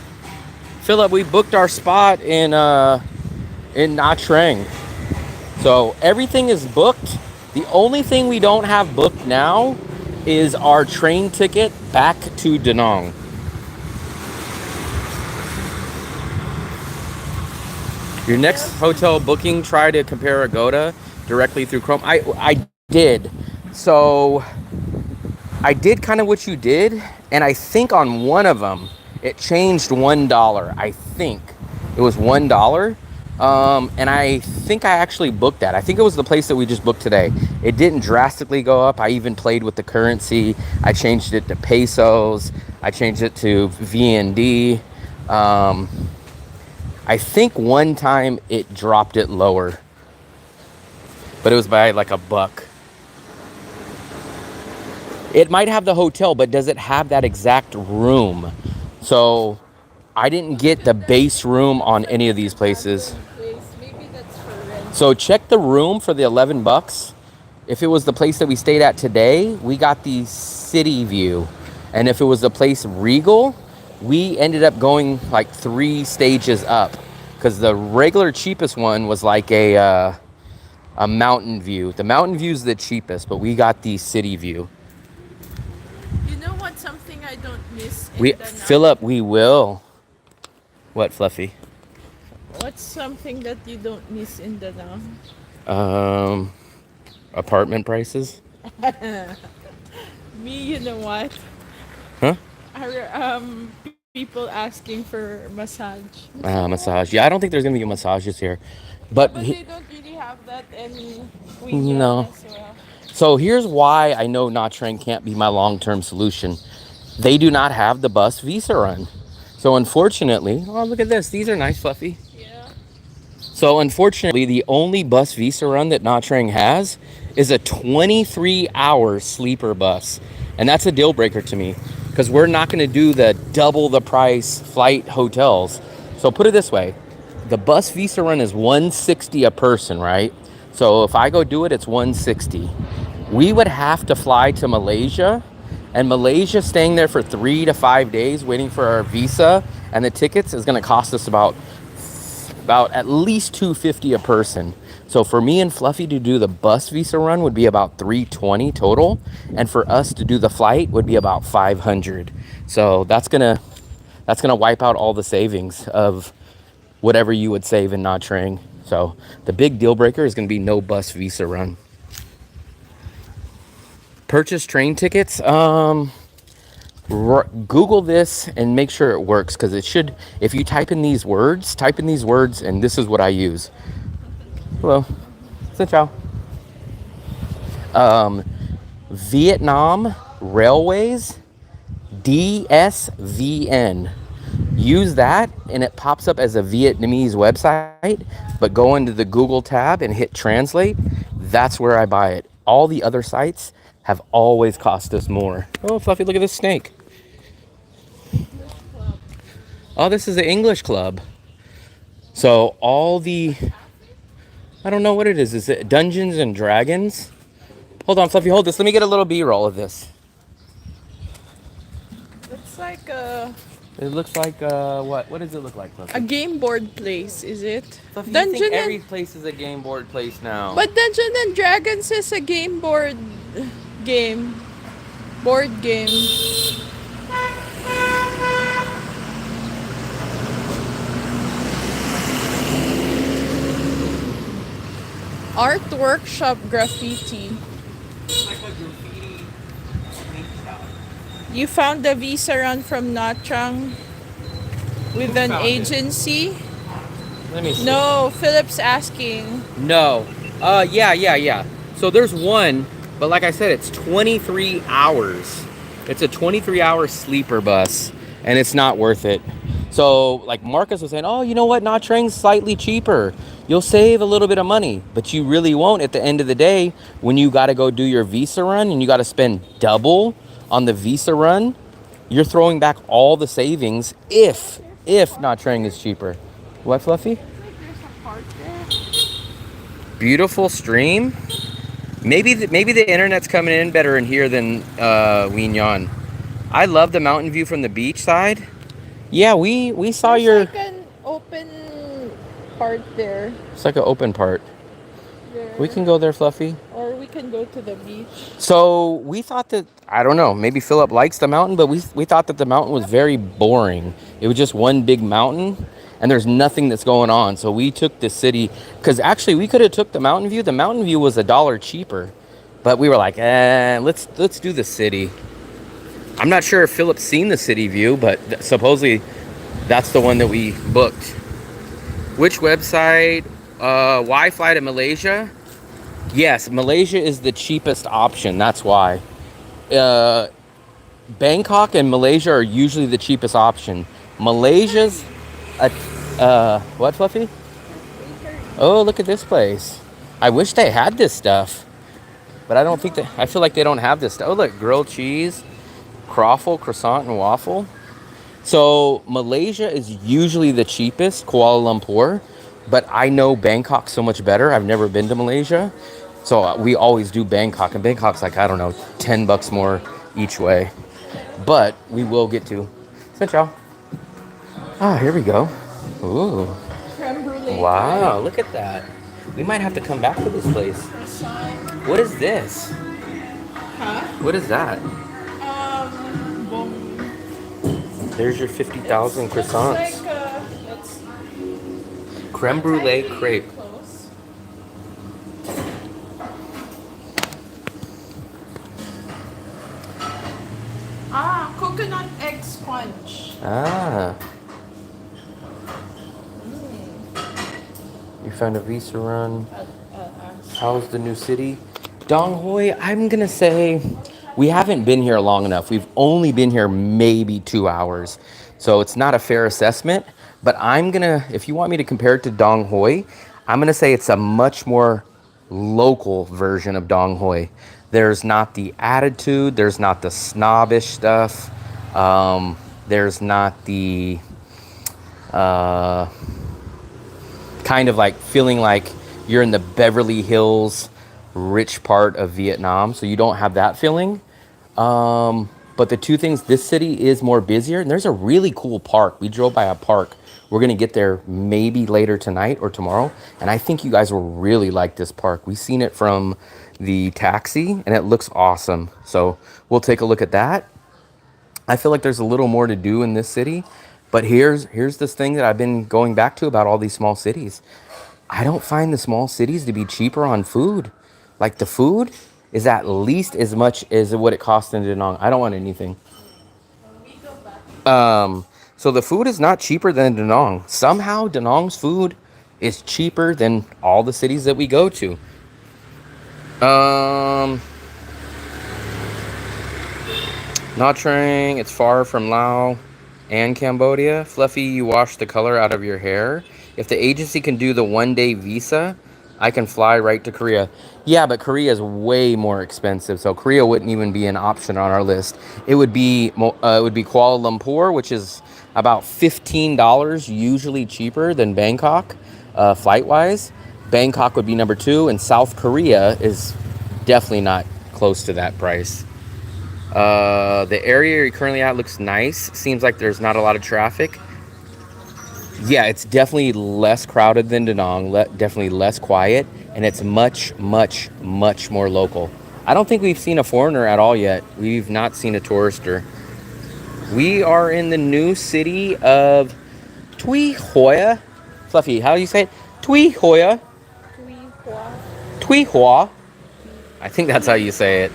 Philip, we booked our spot in Nha Trang. So everything is booked. The only thing we don't have booked now is our train ticket back to Da Nang. Your next hotel booking, try to compare Agoda directly through Chrome. I did. So I did kind of what you did, and I think on one of them it changed $1. I think it was $1. And I think I actually booked that. I think it was the place that we just booked today. It didn't drastically go up. I even played with the currency. I changed it to pesos. I changed it to VND. I think one time it dropped it lower, but it was by like $1. It might have the hotel, but does it have that exact room? So I didn't get the base room on any of these places. Maybe that's for rent. So check the room for the $11. If it was the place that we stayed at today, we got the city view. And if it was the place Regal, we ended up going like 3 stages up, because the regular cheapest one was like a mountain view. The mountain view is the cheapest, but we got the city view. You know what? Something I don't miss. Philip, we will. What, Fluffy? What's something that you don't miss in Da Nang? Apartment prices. Me, you know what? Huh? People asking for massage. Massage. Yeah, I don't think there's gonna be massages here, but But they don't really have that in no. as well. So here's why I know Nha Trang can't be my long-term solution. They do not have the bus visa run. So unfortunately, oh, look at this. These are nice, Fluffy. Yeah. So unfortunately, the only bus visa run that Nha Trang has is a 23-hour sleeper bus. And that's a deal breaker to me, because we're not going to do the double the price flight hotels. So put it this way. The bus visa run is $160 a person, right? So if I go do it, it's $160. We would have to fly to Malaysia, and Malaysia staying there for 3 to 5 days waiting for our visa and the tickets is going to cost us about at least $250 a person. So for me and Fluffy to do the bus visa run would be about $320 total, and for us to do the flight would be about $500. So that's gonna wipe out all the savings of whatever you would save in Nha Trang. So the big deal breaker is gonna be no bus visa run. Purchase train tickets. Google this and make sure it works, because it should. If you type in these words, and this is what I use. Hello. Xin chào. Vietnam Railways, DSVN. Use that and it pops up as a Vietnamese website, but go into the Google tab and hit translate. That's where I buy it. All the other sites have always cost us more. Oh, Fluffy, look at this snake. Oh, this is the English club. So all the, I don't know what it is. Is it Dungeons and Dragons? Hold on, Fluffy, hold this. Let me get a little B-roll of this. It's like a It looks like, what? What does it look like, Fluffy? game board place, is it? Fluffy, you Dungeon think and every place is a game board place now. But Dungeons and Dragons is a game board game. Board game. Art workshop graffiti. Like a graffiti paint shop. You found the visa run from Nha Trang with an found it? agency? Let me see. No, Philip's asking. No. Yeah. So there's one, but like I said, it's 23 hours. It's a 23-hour sleeper bus, and it's not worth it. So like Marcus was saying, oh, you know what? Nha Trang's slightly cheaper. You'll save a little bit of money, but you really won't at the end of the day when you got to go do your visa run and you got to spend double on the visa run. You're throwing back all the savings if Nha Trang is cheaper. What, Fluffy? Looks like there's a park there. Beautiful stream. Maybe the internet's coming in better in here than Wien Yan. I love the mountain view from the beach side. Yeah, we saw There's your. like an open part there. It's like an open part. There. We can go there, Fluffy. Or we can go to the beach. So we thought that, I don't know, maybe Philip likes the mountain, but we thought that the mountain was very boring. It was just one big mountain and there's nothing that's going on. So we took the city, because actually we could have took the mountain view. The mountain view was $1 cheaper, but we were like, let's do the city. I'm not sure if Philip's seen the city view, but supposedly that's the one that we booked. Which website? Why fly to Malaysia? Yes, Malaysia is the cheapest option. That's why. Bangkok and Malaysia are usually the cheapest option. Malaysia's what, Fluffy? Oh, look at this place. I wish they had this stuff, but I don't think that. I feel like they don't have this stuff. Oh, look, grilled cheese, croffle, croissant, and waffle. So Malaysia is usually the cheapest, Kuala Lumpur, but I know Bangkok so much better. I've never been to Malaysia, so we always do Bangkok, and Bangkok's like, I don't know, $10 more each way. But we will get to. Xin chào. Ah, here we go. Ooh. Creme brulee. Wow, look at that. We might have to come back to this place. What is this? Huh? What is that? Bong. There's your 50,000 croissants. It's like it's Creme brulee crepe. close. Coconut egg sponge. Ah. You found a visa run. How's the new city? Dong Hoi, I'm gonna say we haven't been here long enough. We've only been here maybe 2 hours. So it's not a fair assessment. But I'm gonna, if you want me to compare it to Dong Hoi, I'm gonna say it's a much more local version of Dong Hoi. There's not the attitude, there's not the snobbish stuff, there's not the kind of like feeling like you're in the Beverly Hills rich part of Vietnam, so you don't have that feeling. But the two things, this city is more busier, and there's a really cool park. We drove by a park. We're gonna get there maybe later tonight or tomorrow, and I think you guys will really like this park. We've seen it from the taxi, and it looks awesome. So we'll take a look at that. I feel like there's a little more to do in this city, but here's this thing that I've been going back to about all these small cities. I don't find the small cities to be cheaper on food. Like the food is at least as much as what it costs in Da Nang. I don't want anything. So the food is not cheaper than Da Nang. Somehow Da Nang's food is cheaper than all the cities that we go to. Nha Trang, it's far from Laos and Cambodia. Fluffy, you wash the color out of your hair. If the agency can do the 1-day visa, I can fly right to Korea. Yeah, but Korea is way more expensive, so Korea wouldn't even be an option on our list. It would be Kuala Lumpur, which is about $15, usually cheaper than Bangkok, flight-wise. Bangkok would be number 2, and South Korea is definitely not close to that price. The area you're currently at looks nice. Seems like there's not a lot of traffic. Yeah, it's definitely less crowded than Da Nang, definitely less quiet, and it's much, much, much more local. I don't think we've seen a foreigner at all yet. We've not seen a tourister. We are in the new city of Tui Hoya. Fluffy, how do you say it? Tui Hoya. Tuy Hoa. Tui Hoa. I think that's how you say it.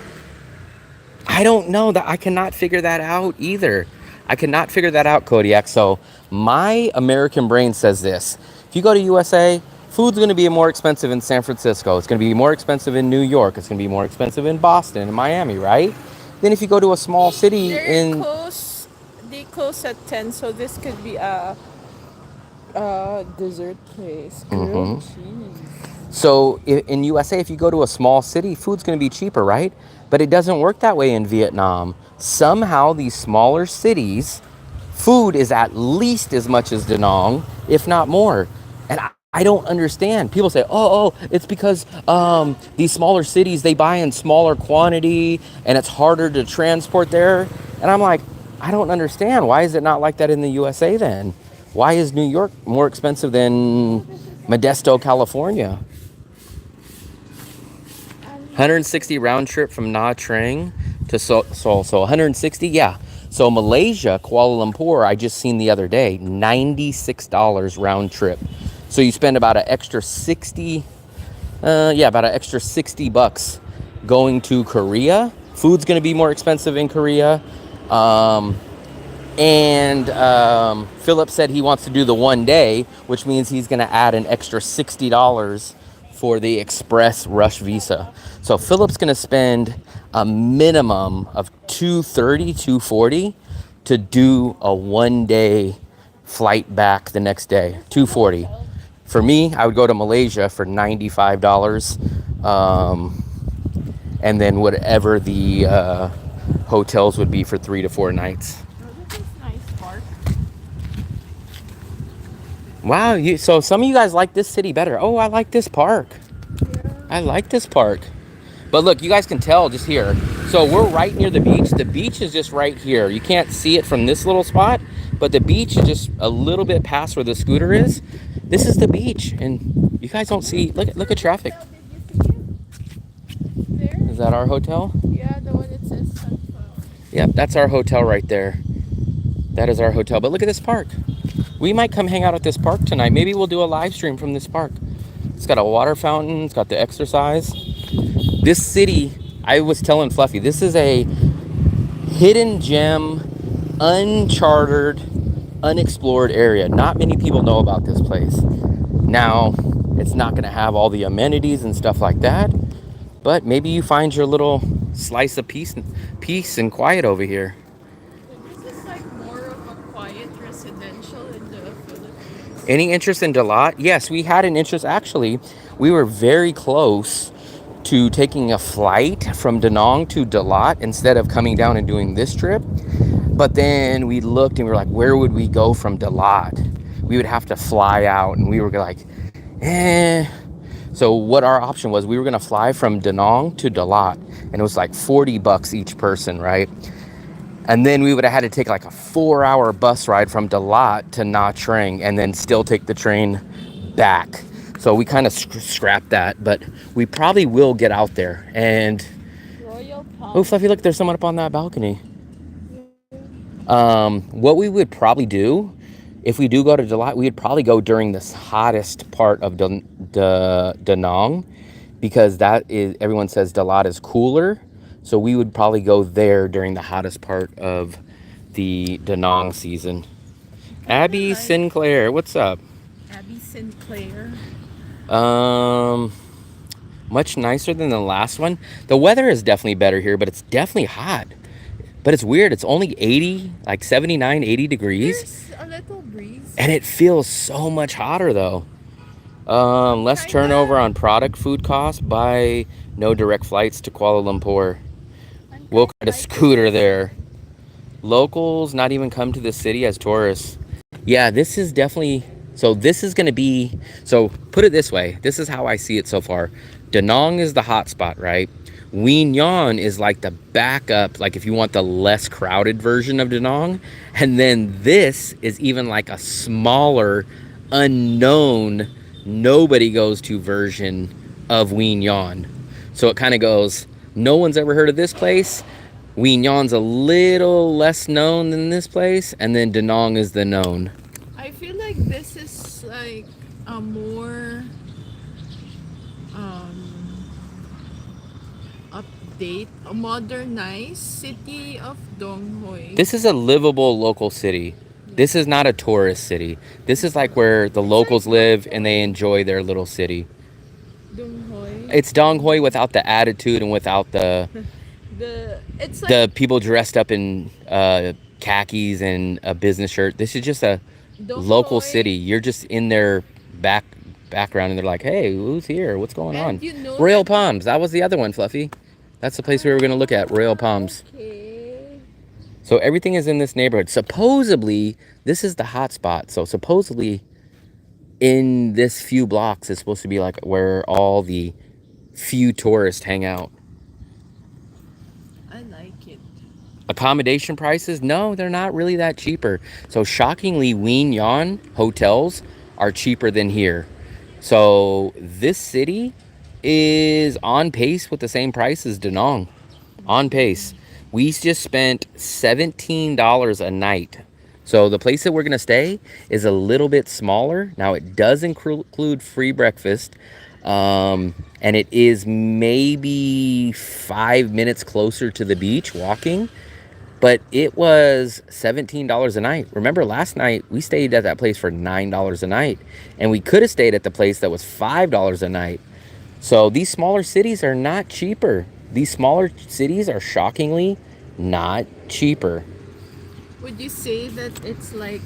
I don't know that. I cannot figure that out either. I cannot figure that out, Kodiak. So my American brain says this. If you go to USA, food's going to be more expensive in San Francisco. It's going to be more expensive in New York. It's going to be more expensive in Boston and Miami, right? Then if you go to a small city They close at 10, so this could be a dessert place. Mm-hmm. Grilled cheese. So in USA, if you go to a small city, food's going to be cheaper, right? But it doesn't work that way in Vietnam. Somehow these smaller cities, food is at least as much as Da Nang, if not more. And I don't understand. People say, it's because these smaller cities, they buy in smaller quantity and it's harder to transport there. And I'm like, I don't understand. Why is it not like that in the USA then? Why is New York more expensive than Modesto, California? 160 round trip from Nha Trang to Seoul. So 160, yeah. So Malaysia, Kuala Lumpur, I just seen the other day, $96 round trip. So you spend about an extra 60, about an extra 60 bucks going to Korea. Food's going to be more expensive in Korea. Philip said he wants to do the 1 day, which means he's going to add an extra $60 for the express rush visa. So Philip's going to spend a minimum of $240 to do a 1 day flight back the next day. $240. For me, I would go to Malaysia for $95. And then whatever the hotels would be for 3 to 4 nights. This is nice park. Wow, so some of you guys like this city better. Oh, I like this park. Yeah. I like this park. But look, you guys can tell just here. So we're right near the beach. The beach is just right here. You can't see it from this little spot, but the beach is just a little bit past where the scooter is. This is the beach, and you guys don't see. Look at traffic. There? Is that our hotel? Yeah, the one that says Sunflower. Yep, that's our hotel right there. That is our hotel. But look at this park. We might come hang out at this park tonight. Maybe we'll do a live stream from this park. It's got a water fountain. It's got the exercise. This city, I was telling Fluffy, this is a hidden gem, uncharted, unexplored area. Not many people know about this place. Now, it's not going to have all the amenities and stuff like that, but maybe you find your little slice of peace and quiet over here. This is like more of a quiet residential in the Philippines. Any interest in Dalat? Yes, we had an interest. Actually, we were very close to taking a flight from Da Nang to Dalat instead of coming down and doing this trip. But then we looked and we were like, where would we go from Dalat? We would have to fly out, and we were like, So what our option was, we were gonna fly from Da Nang to Dalat, and it was like 40 bucks each person, right? And then we would have had to take like a 4-hour bus ride from Dalat to Nha Trang, and then still take the train back. So we kind of scrapped that, but we probably will get out there. And Royal Palm. oh, Fluffy, look, there's someone up on that balcony. What we would probably do, if we do go to Dalat, we would probably go during this hottest part of Da Nang, because that is, everyone says Dalat is cooler. So we would probably go there during the hottest part of the Da Nang season. Abby Sinclair, what's up? Abby Sinclair. Much nicer than the last one. The weather is definitely better here, but it's definitely hot. But it's weird. It's only 80, like 79, 80 degrees. There's a little breeze. And it feels so much hotter though. Less turnover on product food costs. Buy no direct flights to Kuala Lumpur. We'll get a scooter there. Locals not even come to the city as tourists. Yeah, this is definitely... So this is going to be... So put it this way. This is how I see it so far. Da Nang is the hot spot, right? Quy Nhon is like the backup, like if you want the less crowded version of Da Nang. And then this is even like a smaller, unknown, nobody goes to version of Quy Nhon. So it kind of goes, no one's ever heard of this place. Quy Nhon's a little less known than this place. And then Da Nang is the known. I feel like this is like a more update, a modernized city of Dong Hoi. This is a livable local city. This is not a tourist city. This is like where the locals live and they enjoy their little city. Dong Hoi. It's Dong Hoi without the attitude and without the It's like the people dressed up in khakis and a business shirt. This is just a Dong local Hoi. city. You're just in their background, and they're like, "Hey, who's here? What's going on?" And you know Royal that. Palms. That was the other one, Fluffy. That's the place we were gonna look at. Royal Palms. Okay. So everything is in this neighborhood. Supposedly, this is the hot spot. So supposedly, in this few blocks is supposed to be like where all the few tourists hang out. I like it. Accommodation prices, no, they're not really that cheaper. So shockingly, Wien Yan hotels are cheaper than here. So this city is on pace with the same price as Danong. On pace. We just spent $17 a night. So the place that we're gonna stay is a little bit smaller. Now it does include free breakfast, and it is maybe 5 minutes closer to the beach walking. But it was $17 a night. Remember last night we stayed at that place for $9 a night, and we could have stayed at the place that was $5 a night. So these smaller cities are not cheaper. These smaller cities are shockingly not cheaper. Would you say that it's like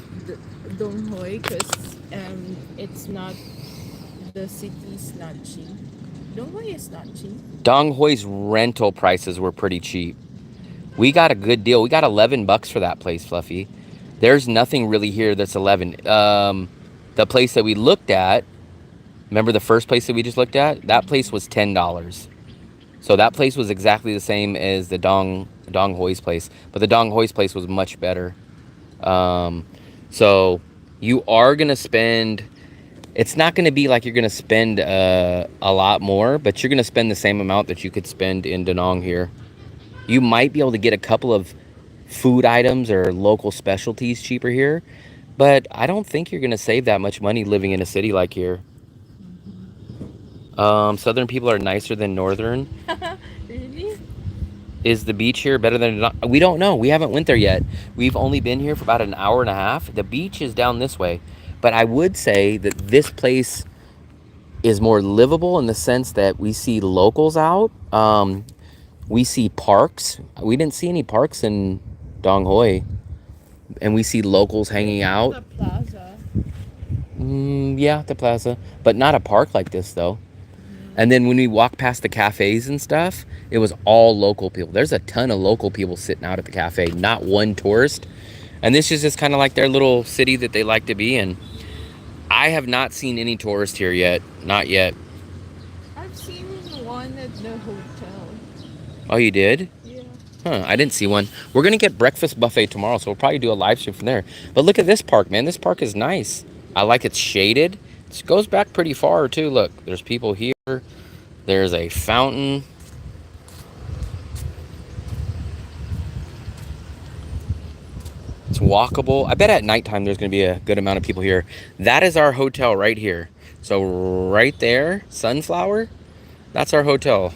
Dong Hoi because it's not the city's not cheap? Dong Hoi is not cheap. Dong Hoi's rental prices were pretty cheap. We got a good deal. We got $11 for that place, Fluffy. There's nothing really here that's 11. The place that we looked at, remember the first place that we just looked at? That place was $10. So that place was exactly the same as the Dong Hoi's place, but the Dong Hoi's place was much better. So you are gonna spend. It's not gonna be like you're gonna spend a lot more, but you're gonna spend the same amount that you could spend in Da Nang here. You might be able to get a couple of food items or local specialties cheaper here, but I don't think you're gonna save that much money living in a city like here. Southern people are nicer than northern. Really? Is the beach here better than... We don't know. We haven't went there yet. We've only been here for about an hour and a half. The beach is down this way. But I would say that this place is more livable in the sense that we see locals out. We see parks. We didn't see any parks in Dong Hoi. And we see locals hanging out. The plaza. Yeah, the plaza. But not a park like this, though. And then when we walk past the cafes and stuff, it was all local people. There's a ton of local people sitting out at the cafe, not one tourist. And this is just kind of like their little city that they like to be in. I have not seen any tourists here yet. Not yet. I've seen one at the hotel. Oh, you did? Yeah. Huh, I didn't see one. We're going to get breakfast buffet tomorrow, so we'll probably do a live stream from there. But look at this park, man. This park is nice. I like it's shaded. It goes back pretty far, too. Look, there's people here. There's a fountain. It's walkable. I bet at nighttime there's going to be a good amount of people here. That is our hotel right here. So right there, Sunflower, that's our hotel.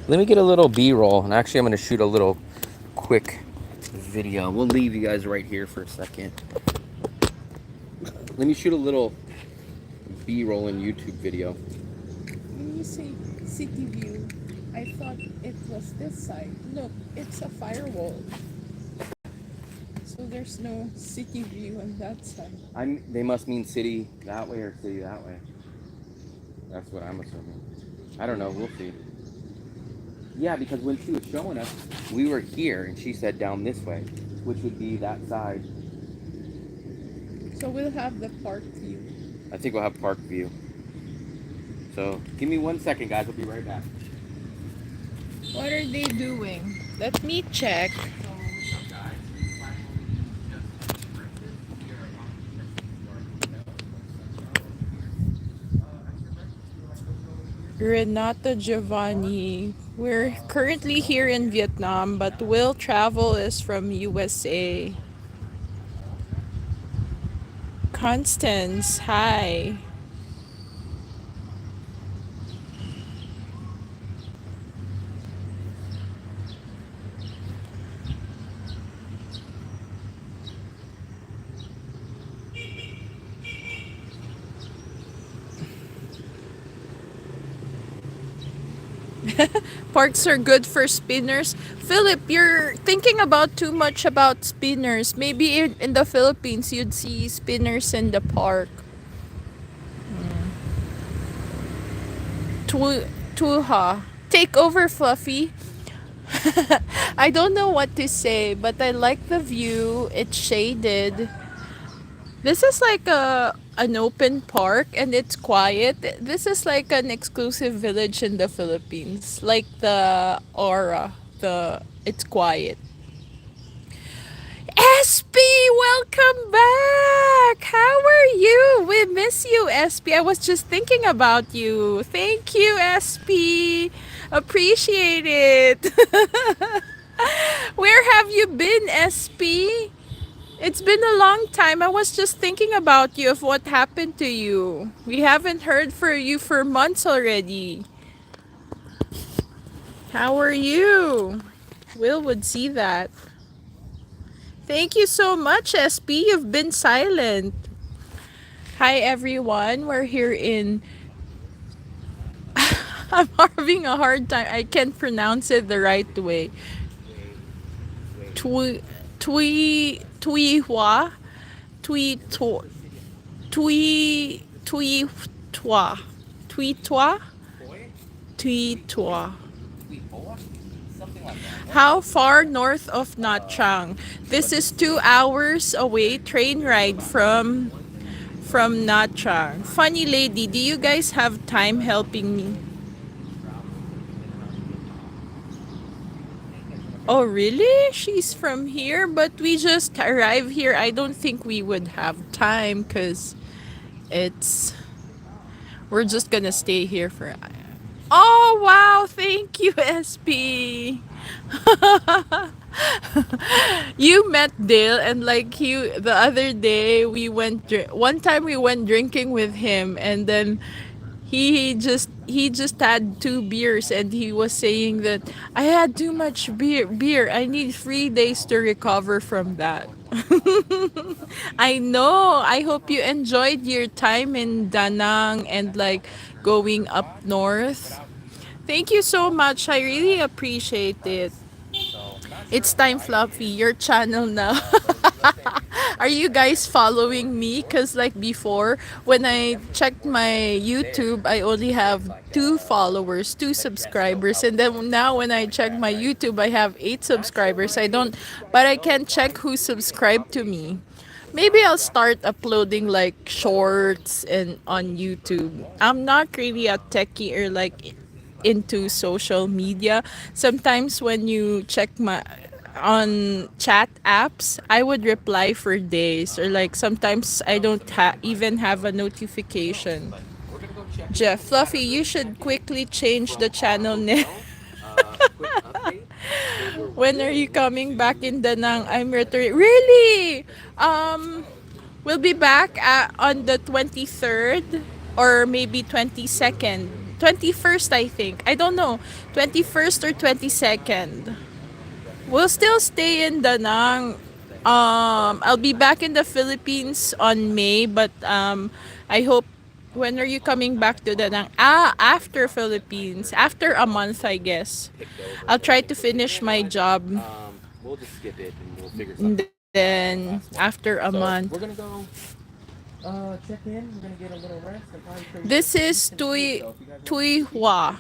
Let me get a little B-roll, and actually I'm going to shoot a little quick video. We'll leave you guys right here for a second. Let me shoot a little B-roll and YouTube video. When you say city view, I thought it was this side. Look, it's a firewall. So there's no city view on that side. They must mean city that way or city that way. That's what I'm assuming. I don't know. We'll see. Yeah, because when she was showing us, we were here, and she said down this way, which would be that side. So we'll have the park view. I think we'll have park view. So give me 1 second, guys. I'll be right back. What are they doing? Let me check. Renata Giovanni. We're currently here in Vietnam, but Will Travel is from USA. Constance, hi. Parks are good for spinners. Philip, you're thinking about too much about spinners. Maybe in the Philippines you'd see spinners in the park. Tuha. Take over, Fluffy. I don't know what to say, but I like the view. It's shaded. This is like a an open park and it's quiet. This is like an exclusive village in the Philippines. Like the aura. It's quiet. SB, welcome back. How are you? We miss you, SB. I was just thinking about you. Thank you, SB. Appreciate it. Where have you been, SB? It's been a long time. I was just thinking about you, of what happened to you. We haven't heard from you for months already. How are you? Will would see that. Thank you so much, SB. You've been silent. Hi, everyone. We're here in. I'm having a hard time. I can't pronounce it the right way. Tui, Tui Hoa, Tui To, Tui Toa, Tui Toa, Tui Toa. How far north of Nha Trang? This is 2 hours away train ride from Nha Trang. Funny lady, do you guys have time helping me? Oh really? She's from here, but we just arrived here. I don't think we would have time because it's we're just gonna stay here for. Oh wow! Thank you, SB. You met Dale, and like the other day we went. One time we went drinking with him, and then he just had 2 beers, and he was saying that I had too much beer. I need 3 days to recover from that. I know. I hope you enjoyed your time in Danang and like going up north. Thank you so much. I really appreciate it. It's time, Fluffy, your channel now. Are you guys following me? Because, like before, when I checked my YouTube, I only have 2 followers, 2 subscribers. And then now, when I check my YouTube, I have 8 subscribers. I don't, but I can check who subscribed to me. Maybe I'll start uploading like shorts and on YouTube. I'm not really a techie or like into social media. Sometimes when you check my on chat apps, I would reply for days, or like sometimes I don't even have a notification. Jeff, Fluffy, you should quickly change the channel name. When are you coming back in Danang? I'm returning. Really? We'll be back on the 23rd or maybe 22nd. 21st, I think. I don't know. 21st or 22nd. We'll still stay in Danang. I'll be back in the Philippines on May, but I hope. When are you coming back to Danang? After Philippines. After a month, I guess. I'll try to finish my job. We'll just skip it and we'll figure And something. then after a month. We're gonna go check in. We're gonna get a little rest and probably show you This some is things to see. So if you guys Tuy Hoa,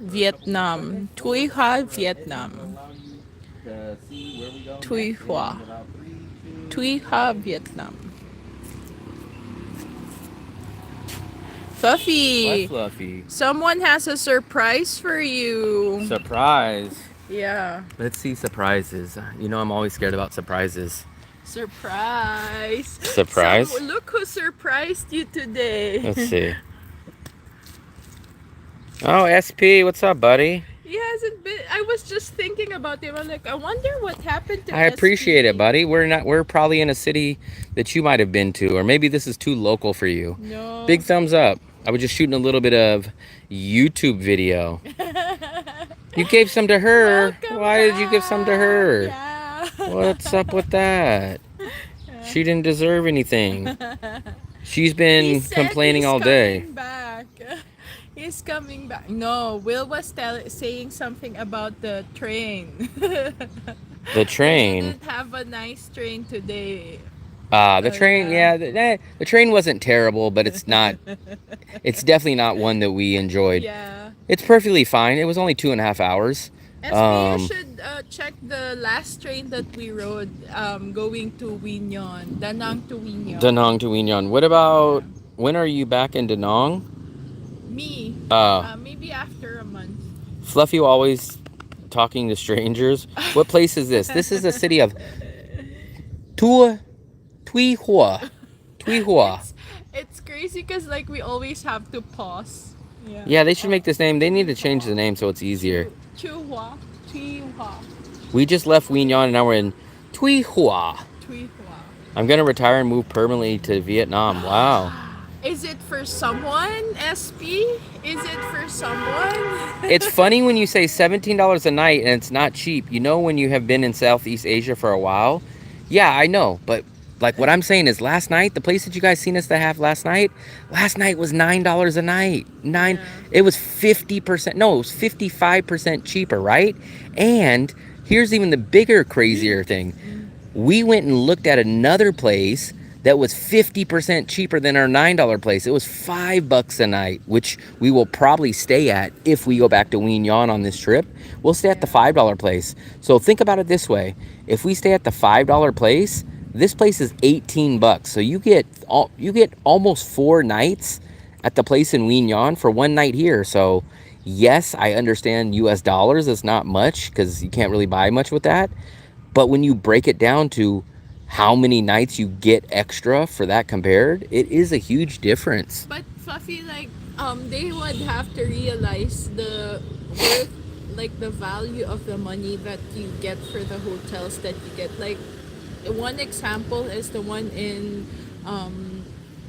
Vietnam. Tuy Hoa, Vietnam. allow you to see where we go Tuy next in Hoa. about 3, 2, Tuy Hoa, Vietnam. Fluffy, Fluffy. someone has a surprise for you. Surprise. Yeah. Let's see surprises. You know I'm always scared about surprises. Surprise. Surprise? Look who surprised you today. Let's see. Oh, SP, what's up, buddy? He hasn't been. I was just thinking about him. I'm like, I wonder what happened to I appreciate SP. it, buddy. We're probably in a city that you might have been to, or maybe this is too local for you. No. Big thumbs up. I was just shooting a little bit of YouTube video. You gave some to her. Welcome Why did you give some to her? Yeah. What's up with that? She didn't deserve anything. She's been He said complaining he's all day. coming back. He He's coming back. No, Will was saying something about the train. The We train. didn't have a nice train today. The Oh train, yeah. yeah, the train wasn't terrible, but it's not. It's definitely not one that we enjoyed. Yeah. It's perfectly fine. It was only 2.5 hours. SB, you should check the last train that we rode going to Winion. Danang to Winion. Danang to Winion. What Yeah. about when are you back in Danang? Me, Uh, maybe after a month. Fluffy always talking to strangers. What place is this? This is the city of Tui Hoa. Tui Hoa. It's crazy because like we always have to pause. Yeah. Yeah, they should make this name. They need to change the name so it's easier. Tui Hoa. Tui Hoa. We just left Winion and now we're in Tuy Hoa. Tui Hoa. I'm gonna retire and move permanently to Vietnam. Wow. Is it for someone, SP? Is it for someone? It's funny when you say $17 a night and it's not cheap. You know when you have been in Southeast Asia for a while? Yeah, I know. But like what I'm saying is last night, the place that you guys seen us to have last night was $9 a night. Yeah. It was 50%. No, it was 55% cheaper, right? And here's even the bigger, crazier thing. We went and looked at another place that was 50% cheaper than our $9 place. It was $5 a night, which we will probably stay at if we go back to Winion on this trip. We'll stay at the $5 place. So think about it this way. If we stay at the $5 place, this place is $18. So you get almost 4 nights at the place in Winion for 1 night here. So yes, I understand US dollars is not much because you can't really buy much with that. But when you break it down to how many nights you get extra for that compared, it is a huge difference. But Fluffy, like, they would have to realize the worth, like the value of the money that you get for the hotels that you get. Like, one example is the one in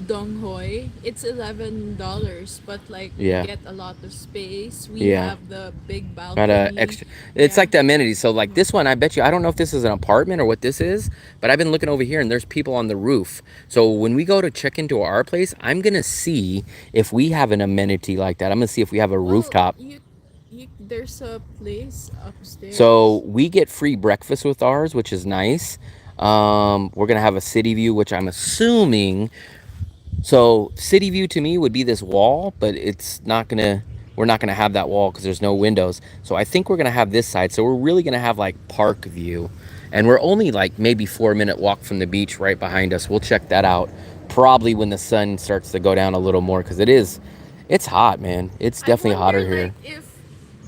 Dong Hoi. It's $11, but like Yeah. we get a lot of space. We Yeah. have the big Got balcony. a extra. It's Yeah. like the amenities. So like this one, I bet you. I don't know if this is an apartment or what this is, but I've been looking over here and there's people on the roof. So when we go to check into our place, I'm gonna see if we have an amenity like that. I'm gonna see if we have a Well, rooftop. there's a place upstairs. So we get free breakfast with ours, which is nice. We're gonna have a city view, which I'm assuming. So city view to me would be this wall, but we're not gonna have that wall because there's no windows. So I think we're gonna have this side. So we're really gonna have like park view. And we're only like maybe 4-minute walk from the beach right behind us. We'll check that out probably when the sun starts to go down a little more because it's hot, man. It's definitely hotter here. Like,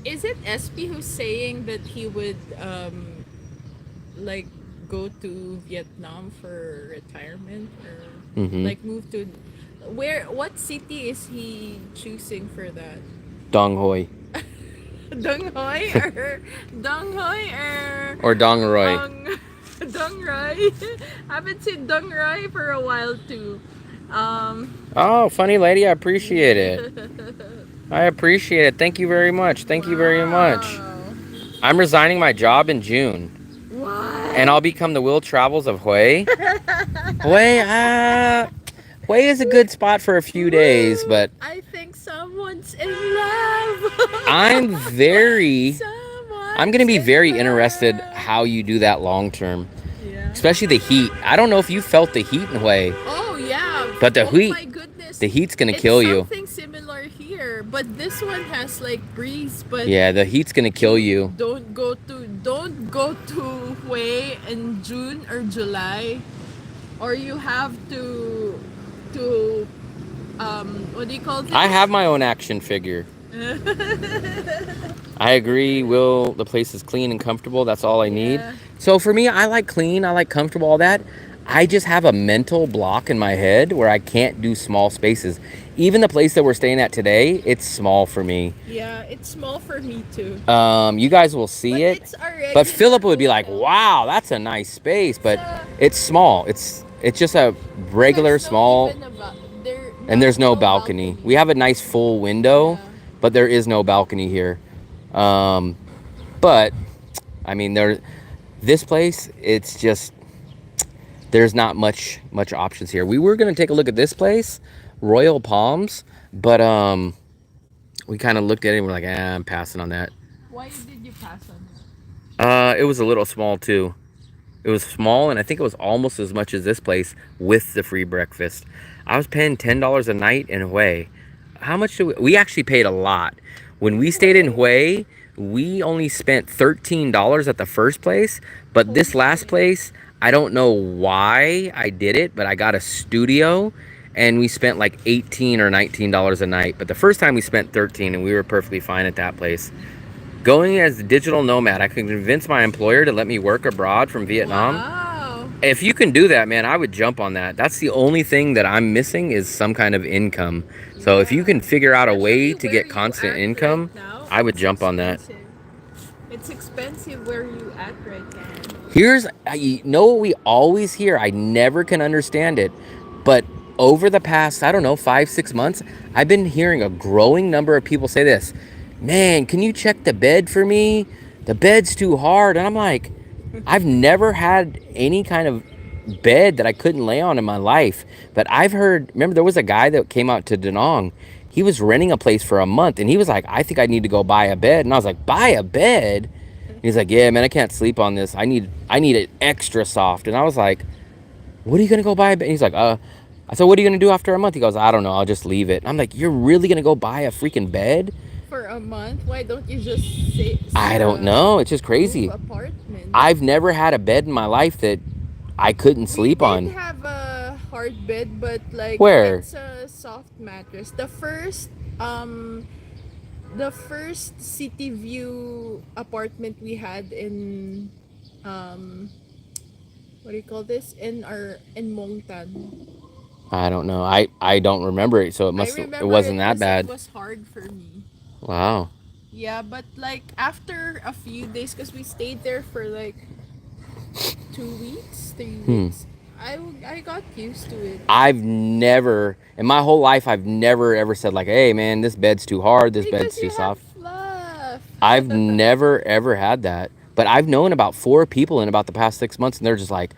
is it SP who's saying that he would like go to Vietnam for retirement or like move to what city is he choosing for that? Dong Hoi. Dong Hoi or Dong Hoi Or Dong Roy. Dong Rai. Haven't seen Dong Rai for a while too. Oh, funny lady, I appreciate it. I appreciate it. Thank you very much. Thank you very much. Wow. I'm resigning my job in June. What? And I'll become the Will Travels of Hue. Hue is a good spot for a few days, but I think someone's in love. I'm going to be very interested love. how you do that long term. Yeah. Especially the heat. I don't know if you felt the heat in Hue, Oh yeah. but the heat, my goodness. the heat's going to kill you. Something similar here, but this one has like breeze. But Yeah, the heat's going to kill you. don't go to Hue in June or July, or you have to what do you call this? I have my own action figure. I agree, Will. The place is clean and comfortable. That's all I need. Yeah. So for me, I like clean. I like comfortable, all that. I just have a mental block in my head where I can't do small spaces. Even the place that we're staying at today, it's small for me. Yeah, it's small for me too. You guys will see But it. it's already But Philip would be like, wow, that's a nice space. But it's small. It's just a regular There's small, and there's no balcony. We have a nice full window, Yeah. but there is no balcony here. But I mean, this place, it's just, there's not much options here. We were gonna take a look at this place, Royal Palms, but We kind of looked at it and we're like, I'm passing on that. Why did you pass on that? It was a little small too. It was small, and I think it was almost as much as this place with the free breakfast. I was paying $10 a night in Hue. How much do we actually paid a lot. When we stayed in Hue, we only spent $13 at the first place, but this last place, I don't know why I did it, but I got a studio and we spent like $18 or $19 a night. But the first time we spent 13 and we were perfectly fine at that place. Going as a digital nomad, I can convince my employer to let me work abroad from Vietnam. Wow. If you can do that, man, I would jump on that. That's the only thing that I'm missing is some kind of income. So if you can figure out a way to get constant income, I would jump on that. It's expensive where you at right now. Here's, you know what we always hear? I never can understand it. But over the past, I don't know, 5-6 months, I've been hearing a growing number of people say this. Man, can you check the bed for me? The bed's too hard. And I'm like, I've never had any kind of bed that I couldn't lay on in my life. But I've heard, remember there was a guy that came out to Da Nang. He was renting a place for a month and he was like, I think I need to go buy a bed. And I was like, buy a bed? And he's like, yeah, man, I can't sleep on this. I need it extra soft. And I was like, what are you going to go buy a bed? And he's like, I said, what are you going to do after a month? He goes, I don't know. I'll just leave it. And I'm like, you're really going to go buy a freaking bed? For a month? Why don't you just say I don't know. It's just crazy. Apartment? I've never had a bed in my life that I couldn't sleep on. We did have a hard bed, but like where? It's a soft mattress. The first city view apartment we had in what do you call this? In Mongtan. I don't know. I don't remember it, so it wasn't that bad. It was hard for me. Wow. Yeah, but like after a few days, because we stayed there for like 2 weeks, 3 weeks, I got used to it. I've never, in my whole life, I've never ever said like, hey man, this bed's too hard, this bed's too soft. Fluff. I've never ever had that. But I've known about 4 people in about the past 6 months, and they're just like,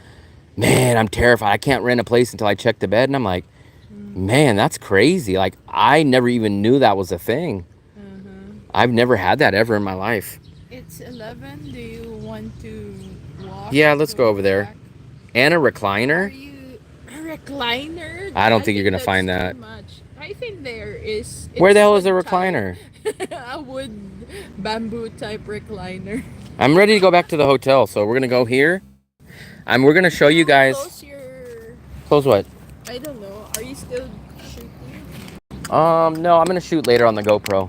man, I'm terrified. I can't rent a place until I check the bed. And I'm like, man, that's crazy. Like, I never even knew that was a thing. I've never had that ever in my life. It's 11. Do you want to walk? Yeah, let's go over there. And a recliner? Are you a recliner? I don't think you're going to find that. I think there is. Where the hell is a recliner? A wood bamboo type recliner. I'm ready to go back to the hotel, so we're going to go here. We're going to show you guys. Close what? I don't know. Are you still shooting? No, I'm going to shoot later on the GoPro.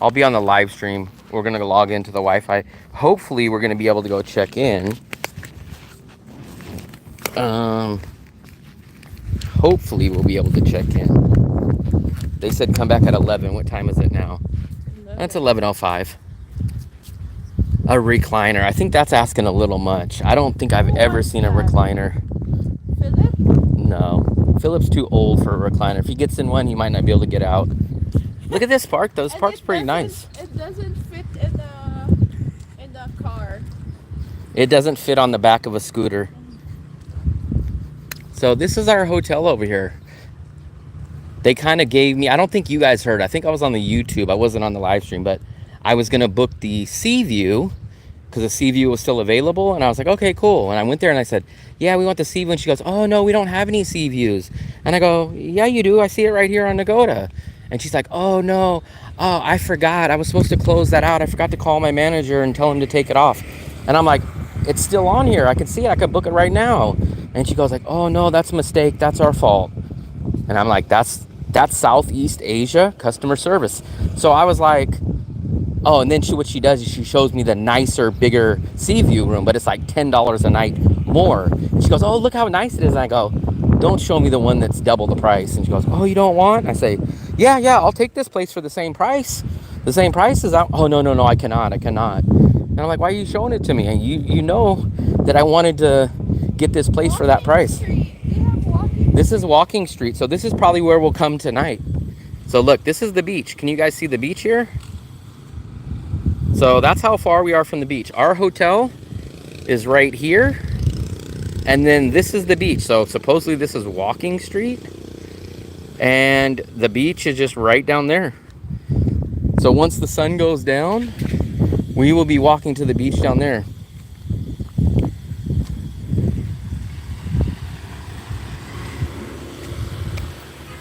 I'll be on the live stream. We're going to log into the Wi-Fi. Hopefully, we're going to be able to go check in. Hopefully, we'll be able to check in. They said come back at 11. What time is it now? 11. That's 11:05. A recliner. I think that's asking a little much. I don't think I've ever seen a recliner. Philip? No. Philip's too old for a recliner. If he gets in one, he might not be able to get out. Look at this park, though. This park's pretty nice. It doesn't fit in the car. It doesn't fit on the back of a scooter. So this is our hotel over here. They kind of gave me, I don't think you guys heard. I think I was on the YouTube. I wasn't on the live stream, but I was going to book the Sea View because the Sea View was still available. And I was like, okay, cool. And I went there and I said, yeah, we want the Sea View. And she goes, oh, no, we don't have any Sea Views. And I go, yeah, you do. I see it right here on Nagoda. And she's like, oh, no. Oh, I forgot. I was supposed to close that out. I forgot to call my manager and tell him to take it off. And I'm like, it's still on here. I can see it. I can book it right now. And she goes like, oh, no, that's a mistake. That's our fault. And I'm like, that's Southeast Asia customer service. So I was like, oh, and then what she does is she shows me the nicer, bigger Sea View room, but it's like $10 a night more. And she goes, oh, look how nice it is. And I go, don't show me the one that's double the price. And she goes, oh, you don't want? I say, yeah, I'll take this place for the same price. The same price is out. Oh, no, I cannot. And I'm like, why are you showing it to me? And you know that I wanted to get this place for that price. This is Walking Street. So this is probably where we'll come tonight. So look, this is the beach. Can you guys see the beach here? So that's how far we are from the beach. Our hotel is right here. And then this is the beach. So supposedly this is Walking Street. And the beach is just right down there. So once the sun goes down, we will be walking to the beach down there.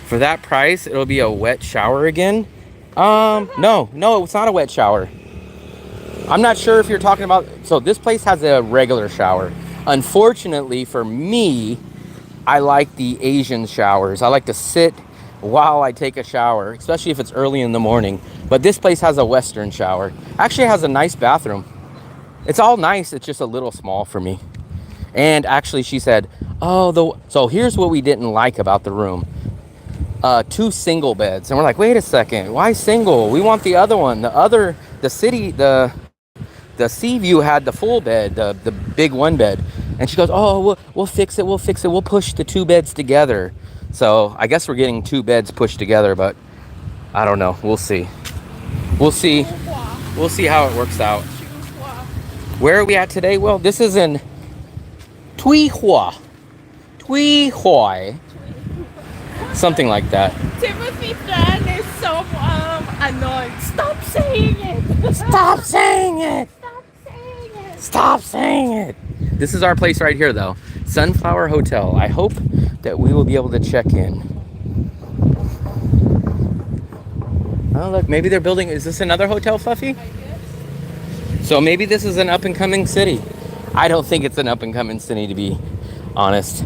For that price, it'll be a wet shower again. No, it's not a wet shower. I'm not sure if you're talking about, so this place has a regular shower. Unfortunately for me, I like the Asian showers. I like to sit while I take a shower, especially if it's early in the morning. But this place has a Western shower. Actually, it has a nice bathroom. It's all nice, it's just a little small for me. And actually, she said, so here's what we didn't like about the room. 2 single beds. And we're like, wait a second, why single? We want the other one. The Sea View had the full bed, the big 1 bed. And she goes, oh, we'll fix it. We'll push the 2 beds together. So I guess we're getting 2 beds pushed together, but I don't know. We'll see. We'll see how it works out. Where are we at today? Well, this is in Tuy Hoa. Tui Hoya. Something like that. Timothy Tran is so annoyed. Stop saying it. Stop saying it. Stop saying it. Stop saying it. This is our place right here, though. Sunflower Hotel. I hope that we will be able to check in. Oh, look, maybe they're building. Is this another hotel, Fluffy? I guess. So maybe this is an up-and-coming city. I don't think it's an up-and-coming city, to be honest.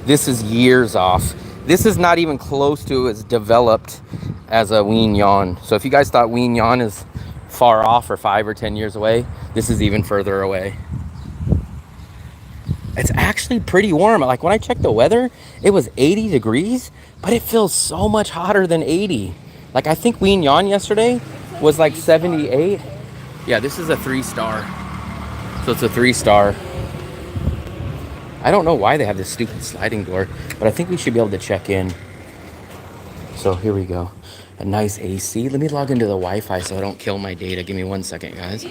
This is years off. This is not even close to as developed as a Wien Yan. So if you guys thought Wien Yan is far off or 5 or 10 years away, this is even further away. It's actually pretty warm. Like when I checked the weather, it was 80 degrees, but it feels so much hotter than 80. Like I think Wien Yan yesterday was like 78. Yeah, this is a 3-star. So it's a 3-star. I don't know why they have this stupid sliding door, but I think we should be able to check in. So here we go. A nice AC. Let me log into the Wi-Fi so I don't kill my data. Give me 1 second, guys.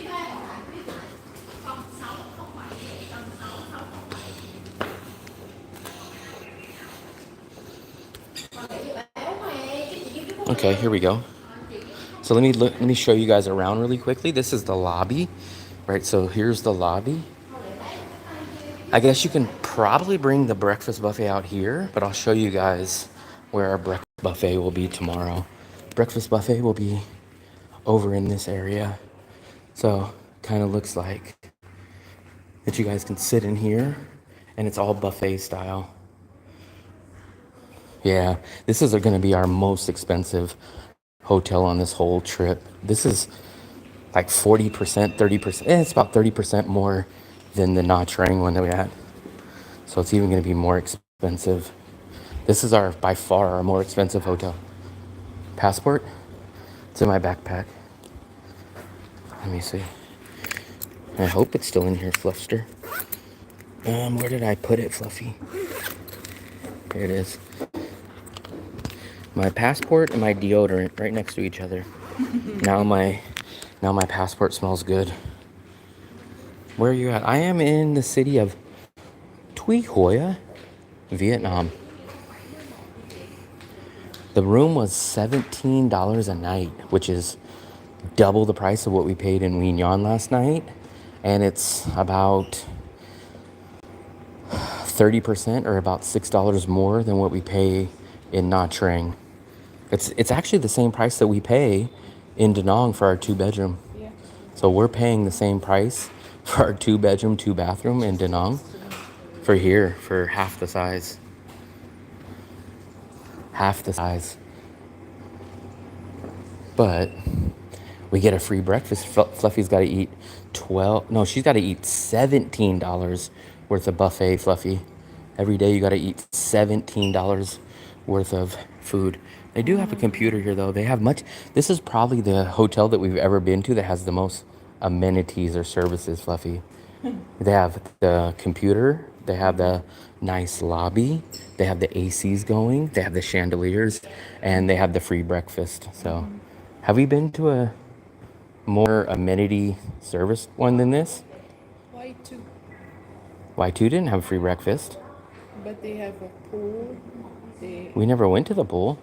Okay, here we go. So let me show you guys around really quickly. This is the lobby, right? So here's the lobby. I guess you can probably bring the breakfast buffet out here, but I'll show you guys where our breakfast buffet will be tomorrow. Breakfast buffet will be over in this area. So kind of looks like that you guys can sit in here and it's all buffet style. Yeah, this is going to be our most expensive hotel on this whole trip. This is like 40%, 30%. It's about 30% more than the Nha Trang one that we had. So it's even going to be more expensive. This is by far our more expensive hotel. Passport? It's in my backpack. Let me see. I hope it's still in here, Fluffster. Where did I put it, Fluffy? Here it is. My passport and my deodorant right next to each other. Now my passport smells good. Where are you at? I am in the city of Tui Hoya, Vietnam. The room was $17 a night, which is double the price of what we paid in Wien Yan last night. And it's about 30% or about $6 more than what we pay in Nha Trang. It's actually the same price that we pay in Da Nang for our 2-bedroom. Yeah. So we're paying the same price for our 2-bedroom, 2-bathroom in Da Nang for here for half the size. Half the size. But we get a free breakfast. Fluffy's got to eat she's got to eat $17 worth of buffet, Fluffy. Every day you got to eat $17 worth of food. They do have a computer here, though. They have this is probably the hotel that we've ever been to that has the most amenities or services, Fluffy. They have the computer. They have the nice lobby. They have the ACs going. They have the chandeliers. And they have the free breakfast. So, have we been to a more amenity service one than this? Y2. Y2 didn't have free breakfast. But they have a pool. We never went to the pool.